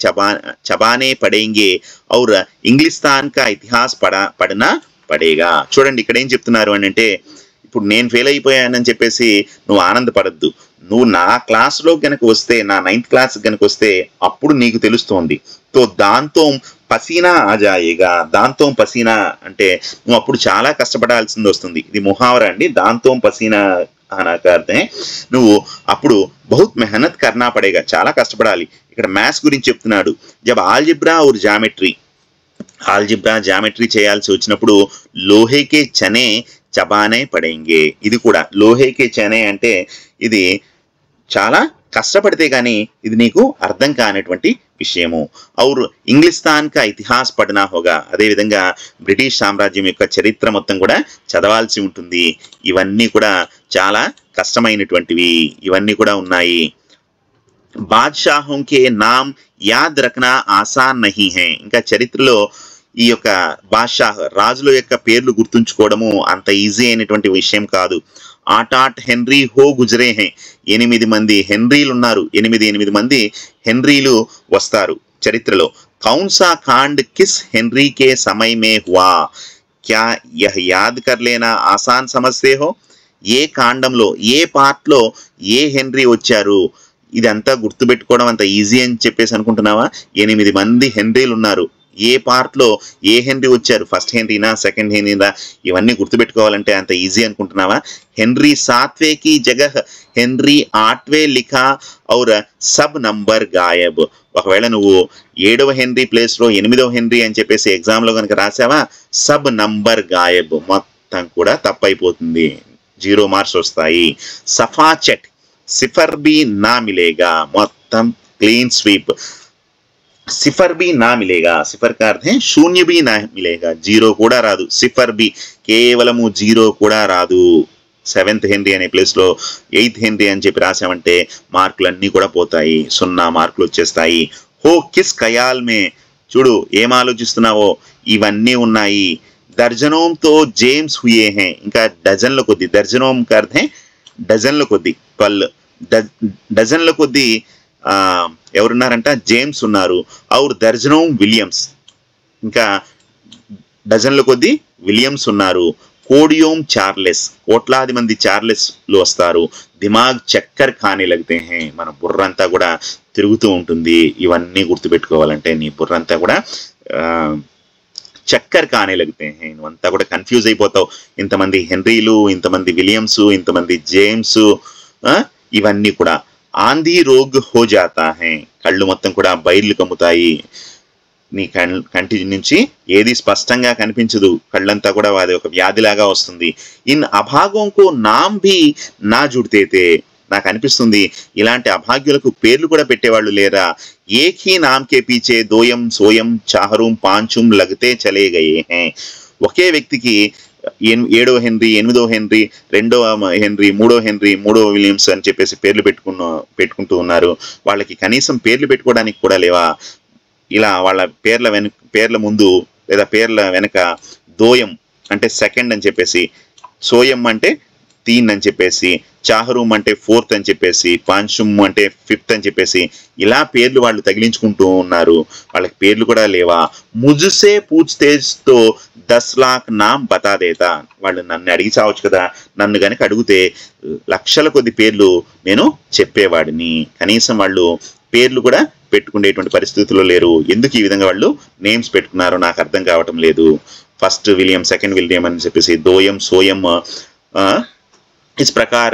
चबाने पड़ेंगे और इंग्लिस्तान का इतिहास पढ़ना पड़ेगा. చూడండి ఇక్కడ ఏం చెప్తున్నారు అని అంటే, ఇప్పుడు నేను ఫెయిల్ అయిపోయానని చెప్పేసి నువ్వు ఆనందపడద్దు. నువ్వు నా క్లాస్లో కనుక వస్తే, నా 9th క్లాస్ కనుక వస్తే అప్పుడు నీకు తెలుస్తోంది. తో దాంతో పసీనా ఆజాయేగా. దాంతో పసీనా అంటే నువ్వు అప్పుడు చాలా కష్టపడాల్సింది వస్తుంది. ఇది ముహావరా అండి. దాంతో పసీనా అర్థం నువ్వు అప్పుడు బహుత్ మెహనత్ కర్నా పడేగా, చాలా కష్టపడాలి. ఇక్కడ మ్యాథ్స్ గురించి చెప్తున్నాడు. జబ్ ఆల్జిబ్రా और జామెట్రీ చేయాల్సి వచ్చినప్పుడు లోహేకే చనే చబానే పడేంగే. ఇది కూడా లోహేకే చనే అంటే ఇది చాలా కష్టపడితే కానీ ఇది నీకు అర్థం కానటువంటి విషయము. ఔర్ ఇంగ్లిస్తాన్ కా ఇతిహాస్ పడనా హోగా. అదేవిధంగా బ్రిటిష్ సామ్రాజ్యం యొక్క చరిత్ర మొత్తం కూడా చదవాల్సి ఉంటుంది. ఇవన్నీ కూడా చాలా కష్టమైనటువంటివి, ఇవన్నీ కూడా ఉన్నాయి. బాద్షాహోం కే నామ్ యాద్ రఖనా ఆసాన్ నహీ హై. ఇంకా చరిత్రలో ఈ యొక్క బాద్షాహ్ రాజుల యొక్క పేర్లు గుర్తుంచుకోవడము అంత ఈజీ అయినటువంటి విషయం కాదు. आठ आठ हेनरी हो गुजरे हैं 8 మంది హెన్రీలు ఉన్నారు 8 మంది హెన్రీలు వస్తారు చరిత్రలో कौन सा कांड किस हेनरी के समय में हुआ क्या यह याद कर लेना आसान समझते हो ఏ కాండంలో ఏ పార్ట్ లో ఏ హెన్రీ వచ్చారు ఇదంతా గుర్తుపెట్టుకోవడం అంత ఈజీ అని చెప్పేసి అనుకుంటున్నావా 8 మంది హెన్రీలు ఉన్నారు ఏ పార్ట్ లో ఏ హెన్రీ వచ్చారు ఫస్ట్ హెన్రీనా సెకండ్ హెన్రీనా ఇవన్నీ గుర్తుపెట్టుకోవాలంటే అంత ఈజీ అనుకుంటున్నావా హెన్రీ 7वें की जगह హెన్రీ 8वें लिखा और सब नंबर गायब ఒకవేళ నువ్వు 7వ హెన్రీ ప్లేస్ లో 8వ హెన్రీ అని చెప్పేసి ఎగ్జామ్ లో గనుక రాసావా సబ్ నంబర్ గాయబ్ మొత్తం కూడా తప్పైపోతుంది 0 మార్క్స్ వస్తాయి సఫా చెట్ సిఫర్ బి నా మిలేగా మొత్తం క్లీన్ స్వీప్ सिफर भी ना मिलेगा सिफर का अर्थ है शून्य भी ना मिलेगा 0 కూడా రాదు సిఫర్ బి కేవలము 0 కూడా రాదు 7th హెన్రీ అనే ప్లేస్ లో 8th హెన్రీ అని చెప్పి రాసామంటే మార్కులన్నీ కూడా పోతాయి 0 మార్కులు వచ్చేస్తాయి హో కిస్ ఖయాల్ మే చూడు ఏం ఆలోచిస్తున్నావో ఇవన్నీ ఉన్నాయి దర్జనోం తో జేమ్స్ హుయే హే ఇంకా డజన్ల కొద్ది దర్జనోం का अर्थ है డజన్ల కొద్ది 12 డజన్ల కొద్ది ఎవరున్నారంట జేమ్స్ ఉన్నారు ఔర్ దర్జనోం విలియమ్స్ ఇంకా డజన్ల కొద్ది విలియమ్స్ ఉన్నారు కోడియోం చార్లెస్ కోట్లాది మంది చార్లెస్లు వస్తారు దిమాగ్ చక్కర్ ఖానే లగ్తే హే మన బుర్రంతా కూడా తిరుగుతూ ఉంటుంది ఇవన్నీ గుర్తుపెట్టుకోవాలంటే నీ బుర్రంతా కూడా చక్కర్ ఖానే లగ్తే హే నువ్వంతా కూడా కన్ఫ్యూజ్ అయిపోతావు ఇంతమంది హెన్రీలు ఇంతమంది విలియమ్స్ ఇంతమంది జేమ్స్ ఇవన్నీ కూడా ఆంధీ రోగ్ హో జాతా హై కళ్ళు మొత్తం కూడా బైర్లు కమ్ముతాయి నీ కంటి నుంచి ఏది స్పష్టంగా కనిపించదు కళ్ళంతా కూడా అది ఒక వ్యాధిలాగా వస్తుంది ఇన్ అభాగంకు నామ్ భీ నా జుడితే నాకు అనిపిస్తుంది ఇలాంటి అభాగ్యులకు పేర్లు కూడా పెట్టేవాళ్ళు లేరా ఏక్ హీ నామ్ కే పీచే దోయం సోయం చాహరూం పాంచుం లగతే చలే గయే హై ఒకే వ్యక్తికి 7వ హెన్రీ 8వ హెన్రీ 2వ హెన్రీ 3వ హెన్రీ 3వ విలియమ్స్ అని చెప్పేసి పేర్లు పెట్టుకుంటూ ఉన్నారు వాళ్ళకి కనీసం పేర్లు పెట్టుకోవడానికి కూడా లేవా ఇలా వాళ్ళ పేర్ల ముందు లేదా పేర్ల వెనక దోయం అంటే సెకండ్ అని చెప్పేసి సోయం అంటే 3 అని చెప్పేసి చాహరూమ్ అంటే 4th అని చెప్పేసి పాంచుమ్ అంటే 5th అని చెప్పేసి ఇలా పేర్లు వాళ్ళు తగిలించుకుంటూ ఉన్నారు వాళ్ళకి పేర్లు కూడా లేవా ముజ్సే పూచ్తేతో 10 लाख నామ్ బతా దేతా వాళ్ళు నన్ను అడిగి చావచ్చు కదా నన్ను గనక అడిగితే లక్షల కొద్ది పేర్లు నేను చెప్పేవాడిని కనీసం వాళ్ళు పేర్లు కూడా పెట్టుకునేటువంటి పరిస్థితుల్లో లేరు ఎందుకు ఈ విధంగా వాళ్ళు నేమ్స్ పెట్టుకున్నారో నాకు అర్థం కావటం లేదు ఫస్ట్ విలియం సెకండ్ విలియం అని చెప్పేసి దోయం సోయం इस प्रकार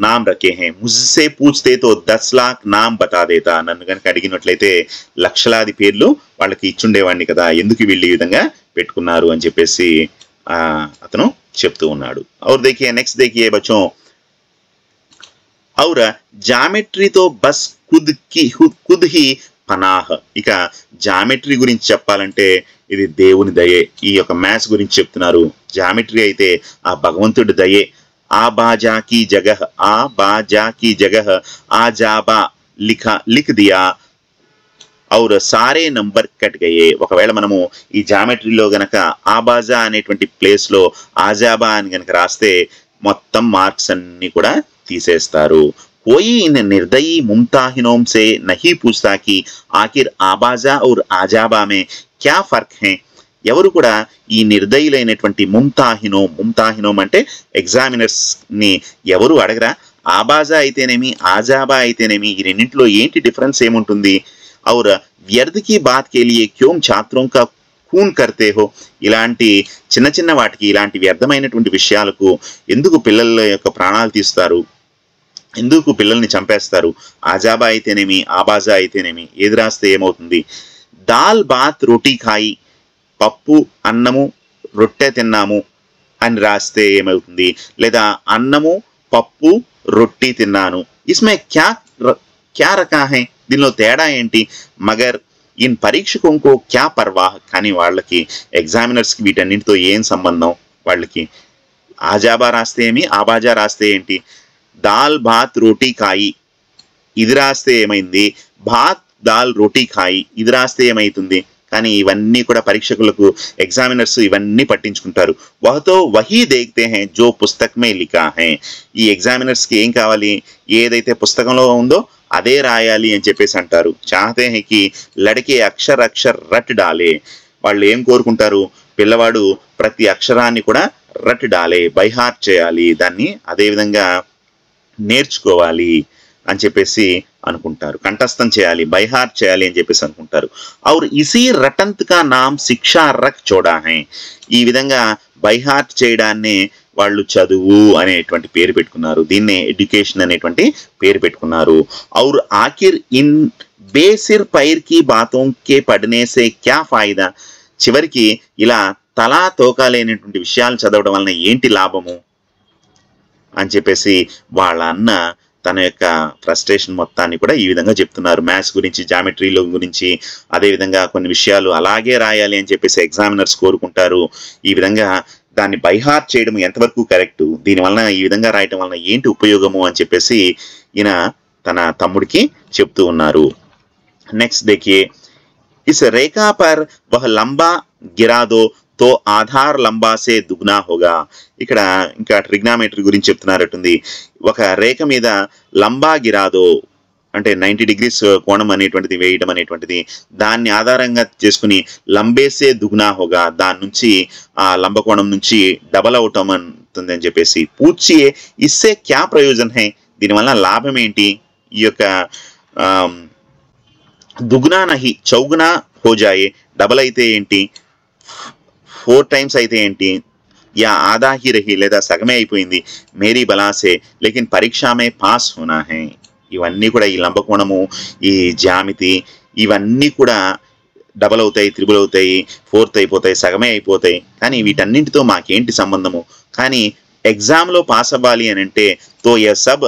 नाम रखे हैं मुझसे पूछते तो 10 लाख नाम बता देता నన్ను గనుక అడిగినట్లయితే లక్షలాది పేర్లు వాళ్ళకి ఇచ్చుండేవాడిని కదా ఎందుకు వీళ్ళు ఈ విధంగా పెట్టుకున్నారు అని చెప్పేసి అతను చెప్తూ ఉన్నాడు और देखिए नेक्स्ट देखिए बच्चों और ज्योमेट्री तो बस खुद ही పనాహ్ ఇక జామెట్రీ గురించి చెప్పాలంటే ఇది దేవుని దయే ఈ యొక్క మ్యాథ్స్ గురించి చెప్తున్నారు జామెట్రీ అయితే ఆ భగవంతుడి దయే आबाजा की जगह आजाबा लिख दिया और सारे నంబర్ కట్ గయే ఒకవేళ మనము ఈ జామెట్రీలో గనక ఆబాజా అనేటువంటి ప్లేస్ లో ఆజాబా అని గనక రాస్తే మొత్తం మార్క్స్ అన్ని కూడా తీసేస్తారు कोई इन निर्दयी मुमताहिनों से नहीं पूछता कि आखिर आबाजा और आजाबा में क्या फर्क है ఎవరు కూడా ఈ నిర్దయులైనటువంటి ముంతాహినోం అంటే ఎగ్జామినర్స్ ని ఎవరు అడగరా ఆబాజా అయితేనేమి ఆజాబా అయితేనేమి ఈ రెండింటిలో ఏంటి డిఫరెన్స్ ఏముంటుంది और व्यर्थ की बात के लिए क्यों छात्रों का खून करते हो ఇలాంటి చిన్న వాటికి ఇలాంటి వ్యర్థమైనటువంటి విషయాలకు ఎందుకు పిల్లల యొక్క ప్రాణాలు తీస్తారు ఎందుకు పిల్లల్ని చంపేస్తారు ఆజాబా అయితేనేమి ఆబాజా అయితేనేమి ఏది రాస్తే ఏమవుతుంది దాల్ బాత్ రోటీ ఖాయి పప్పు అన్నము రొట్టె తిన్నాము అని రాస్తే ఏమవుతుంది లేదా అన్నము పప్పు రొట్టి తిన్నాను ఇస్మే క్యా రకా హై దీనిలో తేడా ఏంటి మగర్ ఇన్ పరీక్షకు క్యా పర్వాహ్ కానీ వాళ్ళకి ఎగ్జామినర్స్కి వీటన్నింటితో ఏం సంబంధం వాళ్ళకి ఆజాబా రాస్తే ఏమి ఆబాజా రాస్తే ఏంటి దాల్ భాత్ రోటీ ఖాయి ఇది రాస్తే ఏమైంది భాత్ దాల్ రోటీ ఖాయి ఇది రాస్తే ఏమైతుంది కానీ ఇవన్నీ కూడా పరీక్షకులకు ఎగ్జామినర్స్ ఇవన్నీ పట్టించుకుంటారు. వహతో వహీ దేఖ్తే హై జో పుస్తక్ మే లిఖా హై. ఈ ఎగ్జామినర్స్కి ఏం కావాలి, ఏదైతే పుస్తకంలో ఉందో అదే రాయాలి అని చెప్పేసి అంటారు. చాహతే హై కి లడకే అక్షర్ అక్షర్ రట్ డాలే. వాళ్ళు ఏం కోరుకుంటారు, పిల్లవాడు ప్రతి అక్షరాన్ని కూడా రట్ డాలే, బైహార్ట్ చేయాలి, దాన్ని అదేవిధంగా నేర్చుకోవాలి అని చెప్పేసి అనుకుంటారు, కంఠస్థం చేయాలి, బైహార్ట్ చేయాలి అని చెప్పేసి అనుకుంటారు. ఔర్ ఇసీ రటంత్ కా నామ్ శిక్షా రక్ చోడా హై. ఈ విధంగా బైహార్ట్ చేయడాన్నే వాళ్ళు చదువు అనేటువంటి పేరు పెట్టుకున్నారు, దీన్నే ఎడ్యుకేషన్ అనేటువంటి పేరు పెట్టుకున్నారు. ఔర్ ఆఖిర్ ఇన్ బేసిర్ పైర్ కి బాతోం కే పढ़ने से क्या फायदा. చివరికి ఇలా తలా తోకాలేనటువంటి విషయాలు చదవడం వలన ఏంటి లాభము అని చెప్పేసి వాళ్ళ అన్న తన యొక్క ఫ్రస్ట్రేషన్ మొత్తాన్ని కూడా ఈ విధంగా చెప్తున్నారు. మ్యాథ్స్ గురించి, జామెట్రీలో గురించి, అదేవిధంగా కొన్ని విషయాలు అలాగే రాయాలి అని చెప్పేసి ఎగ్జామినర్స్ కోరుకుంటారు. ఈ విధంగా దాన్ని బైహార్ట్ చేయడం ఎంతవరకు కరెక్టు, దీనివలన ఈ విధంగా రాయటం వలన ఏంటి ఉపయోగము అని చెప్పేసి ఈయన తన తమ్ముడికి చెప్తూ ఉన్నారు. నెక్స్ట్ देखिए, इस रेखा पर वह लंबा गिरा दो तो ఆధార్ లంబా సే దుగ్నా హోగా. ఇక్కడ ఇంకా ట్రిగ్నామెట్రీ గురించి చెప్తున్నారటుంది. ఒక రేఖ మీద లంబా గిరాదో అంటే 90 degrees కోణం అనేటువంటిది వేయడం అనేటువంటిది, దాన్ని ఆధారంగా చేసుకుని లంబేసే దుగ్నా హోగా, దాని నుంచి ఆ లంబకోణం నుంచి డబల్ అవటం అంటుంది అని చెప్పేసి. పూచియే ఇస్సే క్యా ప్రయోజన్ హై, దీనివల్ల లాభం ఏంటి, ఈ యొక్క దుగ్నా నహి చౌగునా హో జాయే, డబల్ అయితే ఏంటి, 4 times అయితే ఏంటి, యా ఆదా హీ రహి లేదా సగమే అయిపోయింది, మేరీ బలాసే లేకిన్ పరీక్షామే పాస్ హోనా హై. ఇవన్నీ కూడా ఈ లంబకోణము, ఈ జ్యామితి, ఇవన్నీ కూడా డబల్ అవుతాయి, త్రిబుల్ అవుతాయి, 4th అయిపోతాయి, సగమే అయిపోతాయి. కానీ వీటన్నింటితో మాకేంటి సంబంధము, కానీ ఎగ్జామ్లో పాస్ అవ్వాలి అని అంటే తో యే సబ్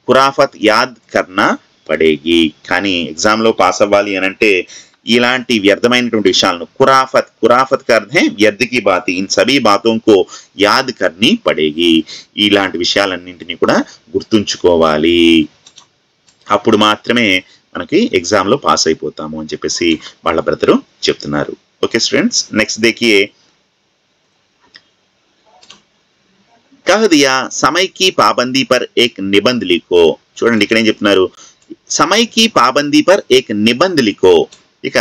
ఖురాఫత్ యాద్ కర్నా పడేగి. కానీ ఎగ్జామ్లో పాస్ అవ్వాలి అని అంటే ఇలాంటి వ్యర్థమైనటువంటి విషయాలను, ఖురాఫత్ కా అర్థం వ్యర్థ కి బాతి, ఇన్ సభీ బాతోం కో యాద్ కర్నీ పడేగి. ఇలాంటి విషయాలన్నింటినీ కూడా గుర్తుంచుకోవాలి, అప్పుడు మాత్రమే మనకి ఎగ్జామ్లో పాస్ అయిపోతాము అని చెప్పేసి వాళ్ళ బ్రదరు చెప్తున్నారు. ఓకే స్టూడెంట్స్, నెక్స్ట్ देखिए, कह दिया समय की पाबंदी पर एक निबंध लिखो. చూడండి ఇక్కడ ఏం చెప్తున్నారు, समय की पाबंदी पर एक निबंध लिखो. ఇక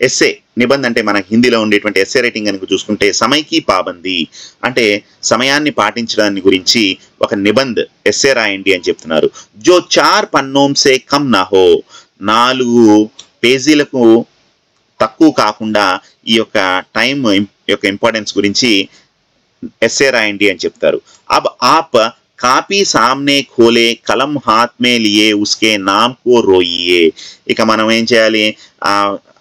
ఎస్సే, నిబంధ అంటే మనకి హిందీలో ఉండేటువంటి ఎస్సే రైటింగ్ కనుక చూసుకుంటే సమయకి పాబంది అంటే సమయాన్ని పాటించడాన్ని గురించి ఒక నిబంధ్ ఎస్సే రాయండి అని చెప్తున్నారు. జో 4 పన్నోం సే కమ్ నా హో, 4 పేజీలకు తక్కువ కాకుండా ఈ యొక్క టైం యొక్క ఇంపార్టెన్స్ గురించి ఎస్సే రాయండి అని చెప్తారు. అబ్ ఆప్ కాపీ సామ్నే ఖోలే కలం హాత్ మే లియే ఉస్కే నామ్ కో రోయియే. ఇక మనం ఏం చేయాలి,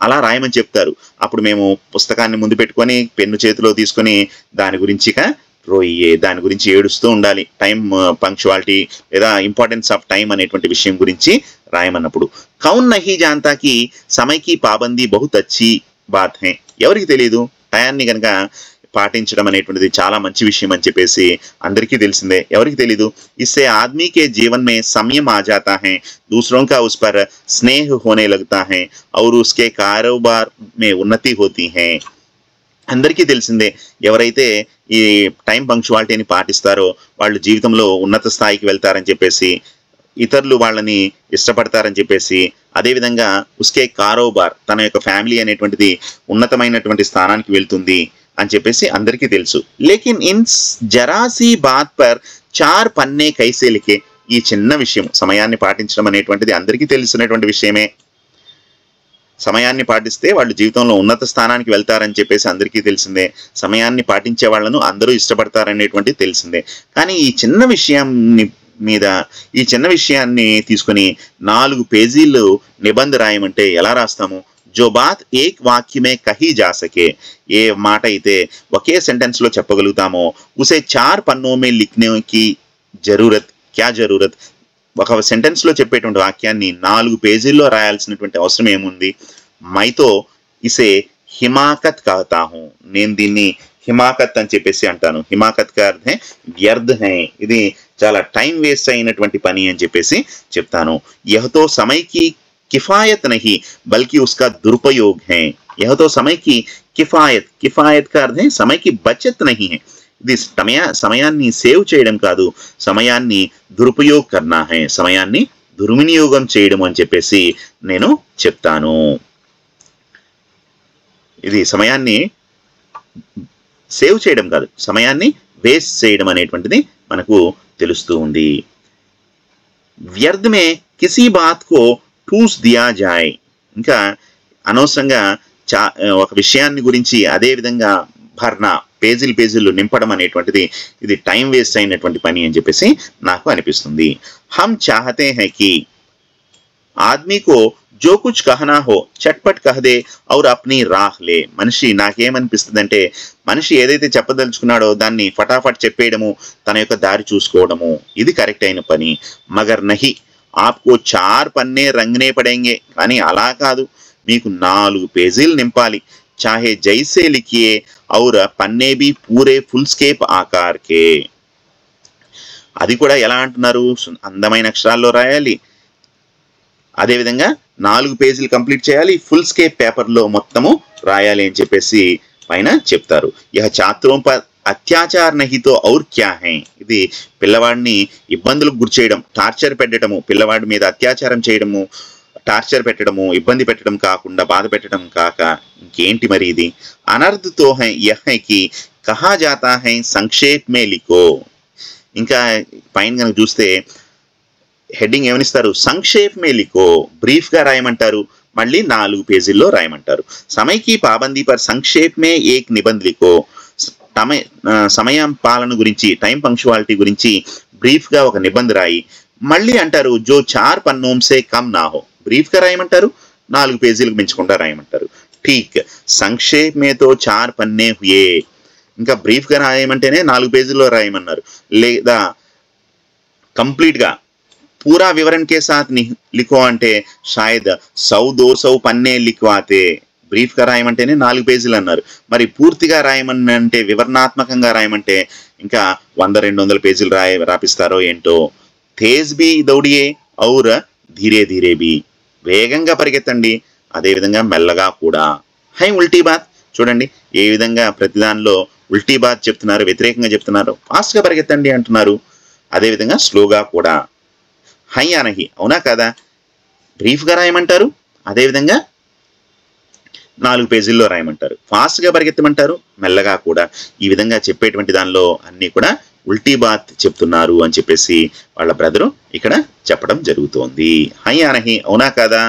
అలా రాయమని చెప్తారు. అప్పుడు మేము పుస్తకాన్ని ముందు పెట్టుకొని పెన్ను చేతిలో తీసుకొని దాని గురించి ఇక రోయియే, దాని గురించి ఏడుస్తూ ఉండాలి. టైం పంక్చువాలిటీ లేదా ఇంపార్టెన్స్ ఆఫ్ టైం అనేటువంటి విషయం గురించి రాయమన్నప్పుడు. కౌన్ నహీ జాంతాకి సమయకి పాబందీ బహుత్ అచ్చి బాత్ హై. ఎవరికి తెలియదు, టయాన్ని కనుక పాటించడం అనేటువంటిది చాలా మంచి విషయం అని చెప్పేసి అందరికీ తెలిసిందే. ఎవరికి తెలీదు, इससे आदमी के जीवन में संयम आ जाता है, दूसरों का उस पर स्नेह होने लगता है और उसके कारोबार में उन्नति होती है. అందరికీ తెలిసిందే, ఎవరైతే ఈ టైం పంక్చువాలిటీని పాటిస్తారో వాళ్ళు జీవితంలో ఉన్నత స్థాయికి వెళ్తారని చెప్పేసి, ఇతరులు వాళ్ళని ఇష్టపడతారని చెప్పేసి, అదేవిధంగా ఉస్కే కారోబార్ తన యొక్క ఫ్యామిలీ అనేటువంటిది ఉన్నతమైనటువంటి స్థానానికి వెళ్తుంది అని చెప్పేసి అందరికీ తెలుసు. లేకిన్ ఇన్ జరాసీ బాత్ పర్ 4 పన్నే కైసే లిఖే. ఈ చిన్న విషయం సమయాన్ని పాటించడం అనేటువంటిది అందరికీ తెలిసినటువంటి విషయమే. సమయాన్ని పాటిస్తే వాళ్ళు జీవితంలో ఉన్నత స్థానానికి వెళ్తారని చెప్పేసి అందరికీ తెలిసిందే. సమయాన్ని పాటించే వాళ్ళను అందరూ ఇష్టపడతారనేటువంటిది తెలిసిందే. కానీ ఈ చిన్న విషయాన్ని మీద, ఈ చిన్న విషయాన్ని తీసుకొని 4 పేజీలు నిబంధ రాయమంటే ఎలా రాస్తాము? जो बात एक वाक्य में कही जा सके, ఏ మాట అయితే ఒకే సెంటెన్స్ లో చెప్పగలుగుతామో ఉసే 4 పన్నోं में लिखने की जरूरत क्या जरूरत. ఒక సెంటెన్స్ లో చెప్పేటువంటి వాక్యాన్ని 4 పేజీల్లో రాయాల్సినటువంటి అవసరం ఏముంది? మైతో ఇసే హిమాకత్ కహతా హూ, నేను దీన్ని హిమాకత్ అని చెప్పేసి అంటాను. హిమాకత్ కా అర్థం వ్యర్థ హై, ఇది చాలా టైం వేస్ట్ అయినటువంటి పని అని చెప్పేసి చెప్తాను. యహ్ తో సమయ్ కి కిఫాయత్ నహీ బల్కి ఉస్కా దురుపయోగ్ హై. यह तो समय की किफायत, किफायत का अर्थ है समय की बचत नहीं है. ఇది సమయాన్ని సేవ్ చేయడం కాదు, సమయాన్ని దురుపయోగ కర్నా హై, సమయాన్ని దుర్వినియోగం చేయడం అని చెప్పేసి నేను చెప్తాను. ఇది సమయాన్ని సేవ్ చేయడం కాదు, సమయాన్ని వేస్ట్ చేయడం అనేటువంటిది మనకు తెలుస్తూ ఉంది. వ్యర్థ మే కిసి బాత్ కో ठूस दिया जाए, ఇంకా అనవసరంగా ఒక విషయాన్ని గురించి అదే విధంగా భర్నా, పేజీలు నింపడం అనేటువంటిది ఇది టైం వేస్ట్ అయినటువంటి పని అని చెప్పేసి నాకు అనిపిస్తుంది. హమ్ చాహతే హై కి ఆద్మీ కో జో కుచ్ కహనా హో చట్పట్ కహదే ఔర్ అప్నీ రాహ్ లే. మనిషి నాకేమనిపిస్తుందంటే మనిషి ఏదైతే చెప్పదలుచుకున్నాడో దాన్ని ఫటాఫట్ చెప్పేయడము, తన యొక్క దారి చూసుకోవడము, ఇది కరెక్ట్ అయిన పని. మగర్ నహి ఆప్కో 4 పన్నే రంగనే పడేంగే, కానీ అలా కాదు, మీకు 4 పేజీలు నింపాలి. చాహే జైసే లిఖియే ఔర్ పన్నే బి పూరే ఫుల్ స్కేప్ ఆకార్ కే. అది కూడా ఎలా అంటున్నారు, అందమైన అక్షరాల్లో రాయాలి, అదేవిధంగా 4 పేజీలు కంప్లీట్ చేయాలి, ఫుల్ స్కేప్ పేపర్లో మొత్తము రాయాలి అని చెప్పేసి పైన చెప్తారు. యహ ఛాత్రోం పర్ అత్యాచార నహితో ఔర్ క్యా హై. ఇది పిల్లవాడిని ఇబ్బందులకు గురి చేయడం, టార్చర్ పెట్టడము, పిల్లవాడి మీద అత్యాచారం చేయడము, టార్చర్ పెట్టడము, ఇబ్బంది పెట్టడం కాకుండా బాధ పెట్టడం కాక ఇంకేంటి మరి ఇది. అనర్ధ్ తో హై యహ్ హై కి కహా జాతా హై సంక్షేప్ మే లిఖో. ఇంకా పైన కనుక చూస్తే హెడ్డింగ్ ఏమనిస్తారు, సంక్షేప్ మే లిఖో, బ్రీఫ్ గా రాయమంటారు, మళ్ళీ 4 పేజీల్లో రాయమంటారు. సమయ కి పాబందీ పర్ సంక్షేప్ మే ఏక్ నిబంధ్ లిఖో. సమయం పాలన గురించి, టైం పంక్చువాలిటీ గురించి బ్రీఫ్ గా ఒక నిబంధ రాయి. మళ్ళీ అంటారు జో 4 పన్నోం సే కమ్ నా హో. బ్రీఫ్ గా రాయమంటారు, 4 పేజీలకు మించకుండా రాయమంటారు. ఠీక్ సంక్షేప్ మే తో 4 పన్నే హుయే. ఇంకా బ్రీఫ్ గా రాయమంటేనే 4 పేజీల్లో రాయమన్నారు, లేదా కంప్లీట్ గా పూరా వివరణ కే సాత్ లిఖో అంటే షాయద్ 100-200 పన్నే లిఖవాతే. బ్రీఫ్ గా రాయమంటేనే 4 పేజీలు అన్నారు, మరి పూర్తిగా రాయమని అంటే, వివరణాత్మకంగా రాయమంటే ఇంకా 100-200 పేజీలు రాపిస్తారో ఏంటో. తేజ్ బి దౌడియే ఔర్ ధీరే ధీరే బి. వేగంగా పరిగెత్తండి, అదేవిధంగా మెల్లగా కూడా. హై ఉల్టీ బాత్. చూడండి ఏ విధంగా ప్రతిదానిలో ఉల్టీ బాత్ చెప్తున్నారు, వ్యతిరేకంగా చెప్తున్నారు. ఫాస్ట్గా పరిగెత్తండి అంటున్నారు, అదేవిధంగా స్లోగా కూడా. హై అనహి, అవునా కదా. బ్రీఫ్గా రాయమంటారు, అదేవిధంగా 4 పేజీల్లో రాయమంటారు, ఫాస్ట్గా పరిగెత్తమంటారు, మెల్లగా కూడా. ఈ విధంగా చెప్పేటువంటి దానిలో అన్నీ కూడా ఉల్టీ బాత్ చెప్తున్నారు అని చెప్పేసి వాళ్ళ బ్రదరు ఇక్కడ చెప్పడం జరుగుతోంది. హై అనహి, అవునా కాదా.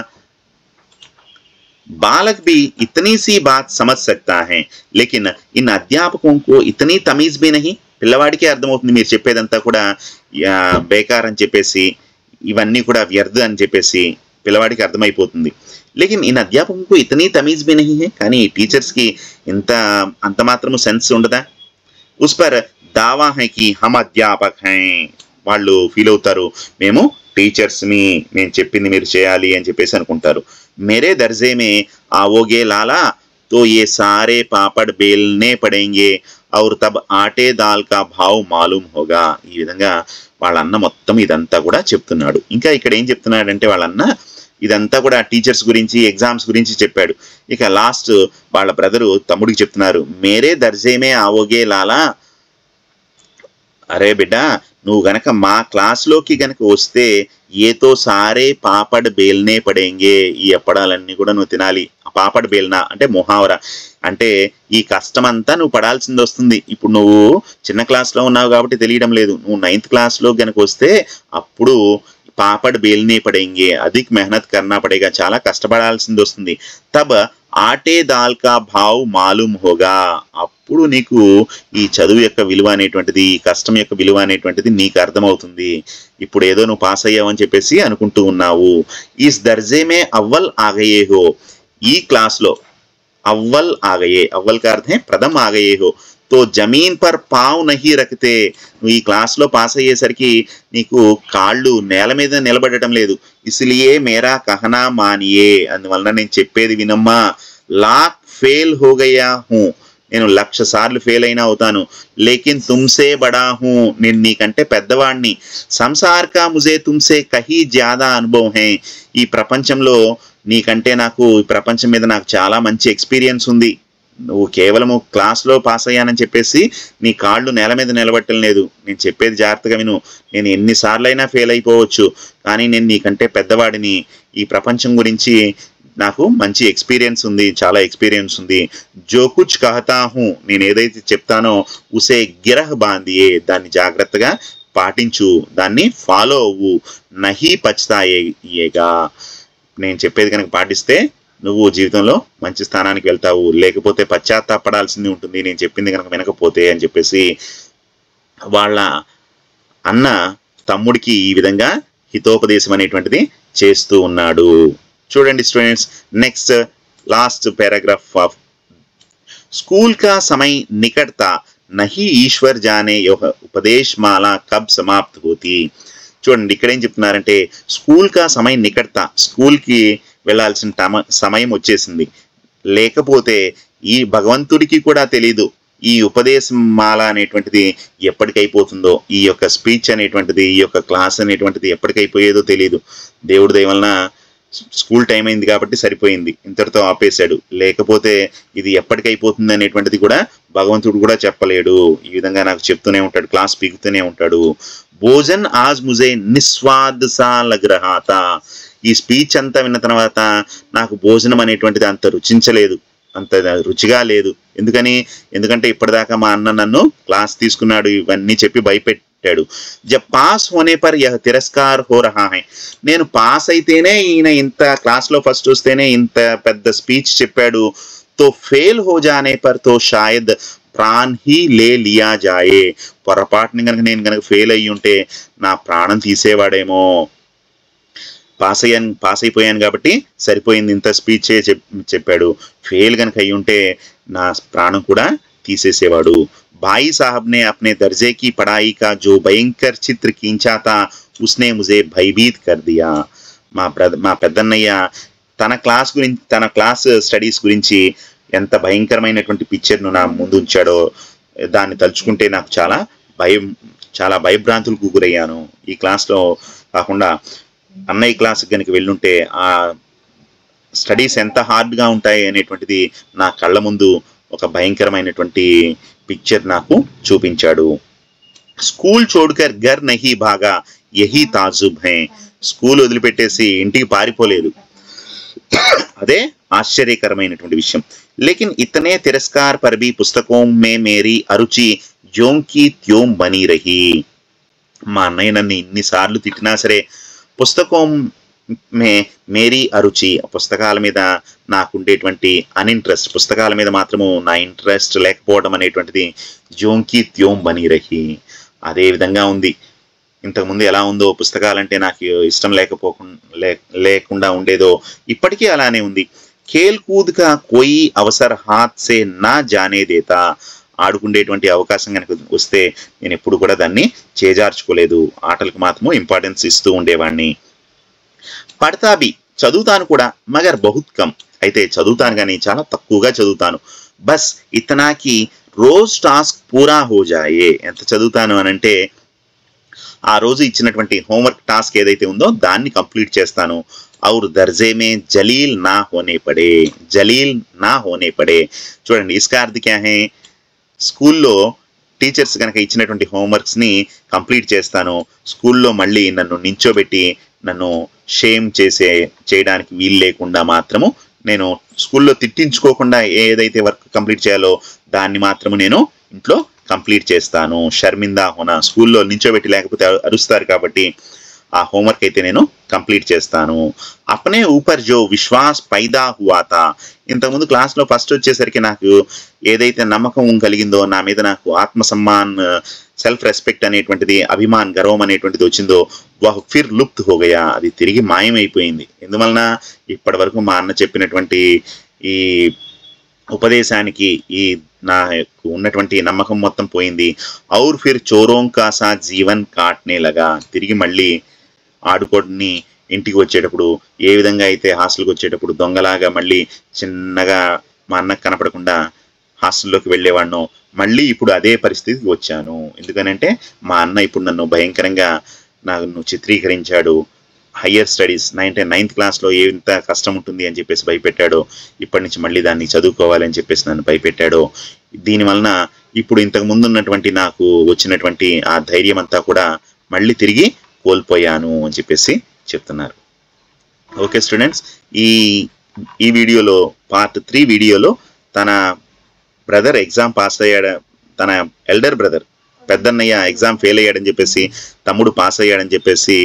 बालक भी इतनी सी बात समझ सकता है, लेकिन इन अध्यापकों को इतनी तमीज भी नहीं. పిల్లవాడికి అర్థమవుతుంది మీరు చెప్పేదంతా కూడా బేకార్ అని చెప్పేసి, ఇవన్నీ కూడా వ్యర్థ అని చెప్పేసి పిల్లవాడికి అర్థమైపోతుంది. లేకిన్ ఇన్ అధ్యాపకంకు ఇతనీ తమీజ్ బి నహీ హై. కానీ టీచర్స్ కి అంత మాత్రము సెన్స్ ఉండదా. ఉస్ పర్ దావా హై కి హమ్ అధ్యాపక్ హై. వాళ్ళు ఫీల్ అవుతారు, మేము టీచర్స్ ని, మేము చెప్పింది మీరు చేయాలి అని చెప్పేసి అనుకుంటారు. मेरे दर्जे में आओगे लाला तो ये सारे पापड़ बेलने पड़ेंगे और तब आटे दाल का भाव मालूम होगा. ఈ విధంగా వాళ్ళన్న మొత్తం ఇదంతా కూడా చెప్తున్నాడు. ఇంకా ఇక్కడ ఏం చెప్తున్నాడంటే వాళ్ళన్న ఇదంతా కూడా టీచర్స్ గురించి, ఎగ్జామ్స్ గురించి చెప్పాడు. ఇక లాస్ట్ వాళ్ళ బ్రదరు తమ్ముడికి చెప్తున్నారు, మేరే దర్జేమే ఆవోగే లాలా. అరే బిడ్డ, నువ్వు గనక మా క్లాస్లోకి గనక వస్తే ఏతో సారే పాపడ్ బేల్నే పడేంగే. ఈ అప్పడాలన్నీ కూడా నువ్వు తినాలి. పాపడ్ బేల్నా అంటే మొహావరా, అంటే ఈ కష్టం అంతా నువ్వు పడాల్సింది వస్తుంది. ఇప్పుడు నువ్వు చిన్న క్లాస్లో ఉన్నావు కాబట్టి తెలియడం లేదు, నువ్వు 9th క్లాస్లో గనక వస్తే అప్పుడు పాపడ్ బేల్నే పడేంగే, అధిక్ మెహనత్ కర్నా పడేగా, చాలా కష్టపడాల్సింది వస్తుంది. తబ్ ఆటే దాల్ కా భావ్ మాలూమ్ హోగా. అప్పుడు నీకు ఈ చదువు యొక్క విలువ అనేటువంటిది, ఈ కష్టం యొక్క విలువ అనేటువంటిది నీకు అర్థమవుతుంది. ఇప్పుడు ఏదో నువ్వు పాస్ అయ్యావని చెప్పేసి అనుకుంటూ ఉన్నావు. ఈస్ దర్జేమే అవ్వల్ ఆగయే హో. ఈ క్లాస్లో అవ్వల్ ఆగయే, అవ్వల్ కా అర్థం ప్రథమ్ ఆగయే హో తో జమీన్ పర్ పావ్ నహీ రఖతే. నువ్వు ఈ క్లాస్లో పాస్ అయ్యేసరికి నీకు కాళ్ళు నేల మీద నిలబడటం లేదు. ఇస్లియే మేరా కహనా మానియే, అందువలన నేను చెప్పేది వినమ్మా. లాక్ ఫెయిల్ హోగయా హూ, నేను 1,00,000 సార్లు ఫెయిల్ అయినా అవుతాను. లేకిన్ తుమ్సే బడా హూ, నేను నీకంటే పెద్దవాడిని. సంసార్ కా ముజే తుమ్సే కహీ జ్యాదా అనుభవం హై, ఈ ప్రపంచంలో నీకంటే నాకు, ఈ ప్రపంచం మీద నాకు చాలా మంచి ఎక్స్పీరియన్స్ ఉంది. నువ్వు కేవలము క్లాస్లో పాస్ అయ్యానని చెప్పేసి నీ కాళ్ళు నేల మీద నిలబట్టడం లేదు. నేను చెప్పేది జాగ్రత్తగా విను. నేను ఎన్నిసార్లైనా ఫెయిల్ అయిపోవచ్చు, కానీ నేను నీకంటే పెద్దవాడిని. ఈ ప్రపంచం గురించి నాకు మంచి ఎక్స్పీరియన్స్ ఉంది, చాలా ఎక్స్పీరియన్స్ ఉంది. జో కుచ్ కహతా హూ, నేను ఏదైతే చెప్తానో ఉసే గిరహ్ బాంధియే, దాన్ని జాగ్రత్తగా పాటించు, దాన్ని ఫాలో అవ్వు. నహీ పచ్తాయేగా, నేను చెప్పేది కనుక పాటిస్తే నువ్వు జీవితంలో మంచి స్థానానికి వెళ్తావు, లేకపోతే పశ్చాత్తాపడాల్సింది ఉంటుంది నేను చెప్పింది కనుక వినకపోతే అని చెప్పేసి వాళ్ళ అన్న తమ్ముడికి ఈ విధంగా హితోపదేశం అనేటువంటిది చేస్తూ ఉన్నాడు. చూడండి students, next last paragraph of school కా సమయ నికటతా నహీ ఈశ్వర్ జానే యోహ ఉపదేశ్ మాలా కబ్ సమాప్త్ హోతీ. చూడండి ఇక్కడ ఏం చెప్తున్నారంటే, స్కూల్ కా సమయ నికటతా, స్కూల్కి వెళ్ళాల్సిన సమయం వచ్చేసింది. లేకపోతే ఈ భగవంతుడికి కూడా తెలీదు ఈ ఉపదేశం మాల అనేటువంటిది ఎప్పటికైపోతుందో, ఈ యొక్క స్పీచ్ అనేటువంటిది, ఈ యొక్క క్లాస్ అనేటువంటిది ఎప్పటికైపోయేదో తెలియదు. దేవుడి దయ వలన స్కూల్ టైం అయింది కాబట్టి సరిపోయింది, ఇంతటితో ఆపేశాడు. లేకపోతే ఇది ఎప్పటికైపోతుంది అనేటువంటిది కూడా భగవంతుడు కూడా చెప్పలేడు. ఈ విధంగా నాకు చెప్తూనే ఉంటాడు, క్లాస్ పీకుతూనే ఉంటాడు. భోజన్ ఆజ్ ముజే నిస్వాద్ సా లగ్ రహా థా, ఈ స్పీచ్ అంతా విన్న తర్వాత నాకు భోజనం అనేటువంటిది అంత రుచించలేదు, అంత రుచిగా లేదు. ఎందుకంటే ఇప్పటిదాకా మా అన్న నన్ను క్లాస్ తీసుకున్నాడు, ఇవన్నీ చెప్పి భయపెట్టాడు. జబ్ పాస్ హోనే పర్ యహ్ తిరస్కార్ హో రహా హై, నేను పాస్ అయితేనే ఈయన ఇంత క్లాస్లో ఫస్ట్ వస్తేనే ఇంత పెద్ద స్పీచ్ చెప్పాడు. తో ఫెయిల్ హో జానే పర్ తో షాయద్ ప్రాణ్ హీ లే లియా జాయే, పొరపాటుని కనుక నేను కనుక ఫెయిల్ అయ్యి ఉంటే నా ప్రాణం తీసేవాడేమో. పాస్ అయిపోయాను కాబట్టి సరిపోయింది, ఇంత స్పీచ్ చెప్పాడు. ఫెయిల్ కనుక అయ్యి ఉంటే నా ప్రాణం కూడా తీసేసేవాడు. భాయి సాహబ్ నే అప్నే దర్జే కి పడాయి కా జో భయంకర్ చిత్ర ఖీంచా తా ఉస్నే ముజే భయభీత్ కర్ దియా. మా పెద్దన్నయ్య తన క్లాస్ స్టడీస్ గురించి ఎంత భయంకరమైనటువంటి పిక్చర్ను నా ముందు ఉంచాడో దాన్ని తలుచుకుంటే నాకు చాలా భయభ్రాంతులకు గురయ్యాను. ఈ క్లాస్లో కాకుండా అన్నయ్య క్లాస్కి కనుక వెళ్ళుంటే ఆ స్టడీస్ ఎంత హార్డ్గా ఉంటాయి అనేటువంటిది నా కళ్ళ ముందు ఒక భయంకరమైనటువంటి పిక్చర్ నాకు చూపించాడు. స్కూల్ చోడ్కర్ ఘర్ నహీ భాగా యహీ తాజుబ్ హై, స్కూల్ వదిలిపెట్టేసి ఇంటికి పారిపోలేదు, అదే ఆశ్చర్యకరమైనటువంటి విషయం. లేకిన్ ఇతనే తిరస్కార్ పర్ భీ పుస్తకోं में मेरी అరుచి యోం కీ త్యోం బనీ రహీ. మా అన్నయ్య నన్ను ఇన్నిసార్లు తిట్టినా సరే పుస్తకం మే మేరీ అరుచి, పుస్తకాల మీద నాకుండేటువంటి అన్ఇంట్రెస్ట్, పుస్తకాల మీద మాత్రము నా ఇంట్రెస్ట్ లేకపోవడం అనేటువంటిది జోంకి త్యోం బనీ రహి, అదే విధంగా ఉంది. ఇంతకుముందు ఎలా ఉందో, పుస్తకాలంటే నాకు ఇష్టం లేకుండా ఉండేదో ఇప్పటికీ అలానే ఉంది. ఖేల్ కూద్ కా కోయి అవసర్ హాత్ సే నా జానే దేతా, ఆడుకునేటువంటి అవకాశం కనుక వస్తే నేను ఎప్పుడు కూడా దాన్ని చేజార్చుకోలేదు, ఆటలకు మాత్రము ఇంపార్టెన్స్ ఇస్తూ ఉండేవాడిని. పడతా బి, చదువుతాను కూడా, మగర్ బహుత్ కమ్, అయితే చదువుతాను కానీ చాలా తక్కువగా చదువుతాను. బస్ ఇతనాకి రోజ్ టాస్క్ పూరా హో జాయే, ఎంత చదువుతాను అనంటే ఆ రోజు ఇచ్చినటువంటి హోంవర్క్ టాస్క్ ఏదైతే ఉందో దాన్ని కంప్లీట్ చేస్తాను. ఔర్ దర్జే మే జలీల్ నా హోనే పడే, చూడండి ఇస్కా అర్థ్ క్యా హై, స్కూల్లో టీచర్స్ కనుక ఇచ్చినటువంటి హోంవర్క్స్ని కంప్లీట్ చేస్తాను. స్కూల్లో మళ్ళీ నన్ను నించోబెట్టి నన్ను షేమ్ చేయడానికి వీలు లేకుండా మాత్రము నేను స్కూల్లో తిట్టించుకోకుండా ఏదైతే వర్క్ కంప్లీట్ చేయాలో దాన్ని మాత్రము నేను ఇంట్లో కంప్లీట్ చేస్తాను. షర్మిందా హోనా, స్కూల్లో నించోబెట్టి లేకపోతే అరుస్తారు కాబట్టి ఆ హోంవర్క్ అయితే నేను కంప్లీట్ చేస్తాను. అప్నే ఊపర్ జో విశ్వాస్ పైదా హువా తా, ఇంతకుముందు క్లాస్లో ఫస్ట్ వచ్చేసరికి నాకు ఏదైతే నమ్మకం కలిగిందో, నా మీద నాకు ఆత్మసమ్మాన్, సెల్ఫ్ రెస్పెక్ట్ అనేటువంటిది, అభిమాన్, గర్వం అనేటువంటిది వచ్చిందో, వహ్ ఫిర్ లుప్త్ హో గయా, అది తిరిగి మాయమైపోయింది. ఎందువలన ఇప్పటి వరకు మా అన్న చెప్పినటువంటి ఈ ఉపదేశానికి ఈ నాకు ఉన్నటువంటి నమ్మకం మొత్తం పోయింది. ఔర్ ఫిర్ చోరోం కా సాత్ జీవన్ కాట్నే లగా, తిరిగి మళ్ళీ ఆడుకోని ఇంటికి వచ్చేటప్పుడు ఏ విధంగా అయితే హాస్టల్కి వచ్చేటప్పుడు దొంగలాగా మళ్ళీ చిన్నగా మా అన్నకు కనపడకుండా హాస్టల్లోకి వెళ్ళేవాడినో మళ్ళీ ఇప్పుడు అదే పరిస్థితికి వచ్చాను. ఎందుకనంటే మా అన్న ఇప్పుడు నన్ను భయంకరంగా నన్ను చిత్రీకరించాడు. హయ్యర్ స్టడీస్ 9th క్లాస్లో ఎంత కష్టం ఉంటుంది అని చెప్పేసి భయపెట్టాడో, ఇప్పటి నుంచి మళ్ళీ దాన్ని చదువుకోవాలని చెప్పేసి నన్ను భయపెట్టాడో, దీనివలన ఇప్పుడు ఇంతకు ముందు ఉన్నటువంటి నాకు వచ్చినటువంటి ఆ ధైర్యం అంతా కూడా మళ్ళీ తిరిగి కోల్పోయాను అని చెప్పేసి చెప్తున్నారు. ఓకే స్టూడెంట్స్, ఈ వీడియోలో పార్ట్ 3 వీడియోలో తన బ్రదర్ ఎగ్జామ్ పాస్ అయ్యాడు, తన ఎల్డర్ బ్రదర్ పెద్దన్నయ్య ఎగ్జామ్ ఫెయిల్ అయ్యాడని చెప్పేసి, తమ్ముడు పాస్ అయ్యాడని చెప్పేసి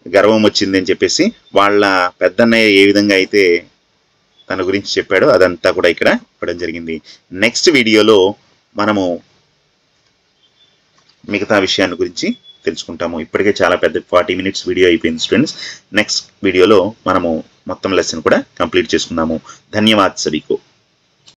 గర్వం వచ్చింది అని చెప్పేసి వాళ్ళ పెద్దన్నయ్య ఏ విధంగా అయితే తన గురించి చెప్పాడో అదంతా కూడా ఇక్కడ ఇవ్వడం జరిగింది. నెక్స్ట్ వీడియోలో మనము మిగతా విషయాన్ని గురించి తెలుసుకుంటాము. ఇప్పటికే చాలా పెద్ద 40 minutes వీడియో అయిపోయింది స్టూడెంట్స్. నెక్స్ట్ వీడియోలో మనము మొత్తం లెసన్ కూడా కంప్లీట్ చేసుకుందాము. ధన్యవాద్ సభీకో.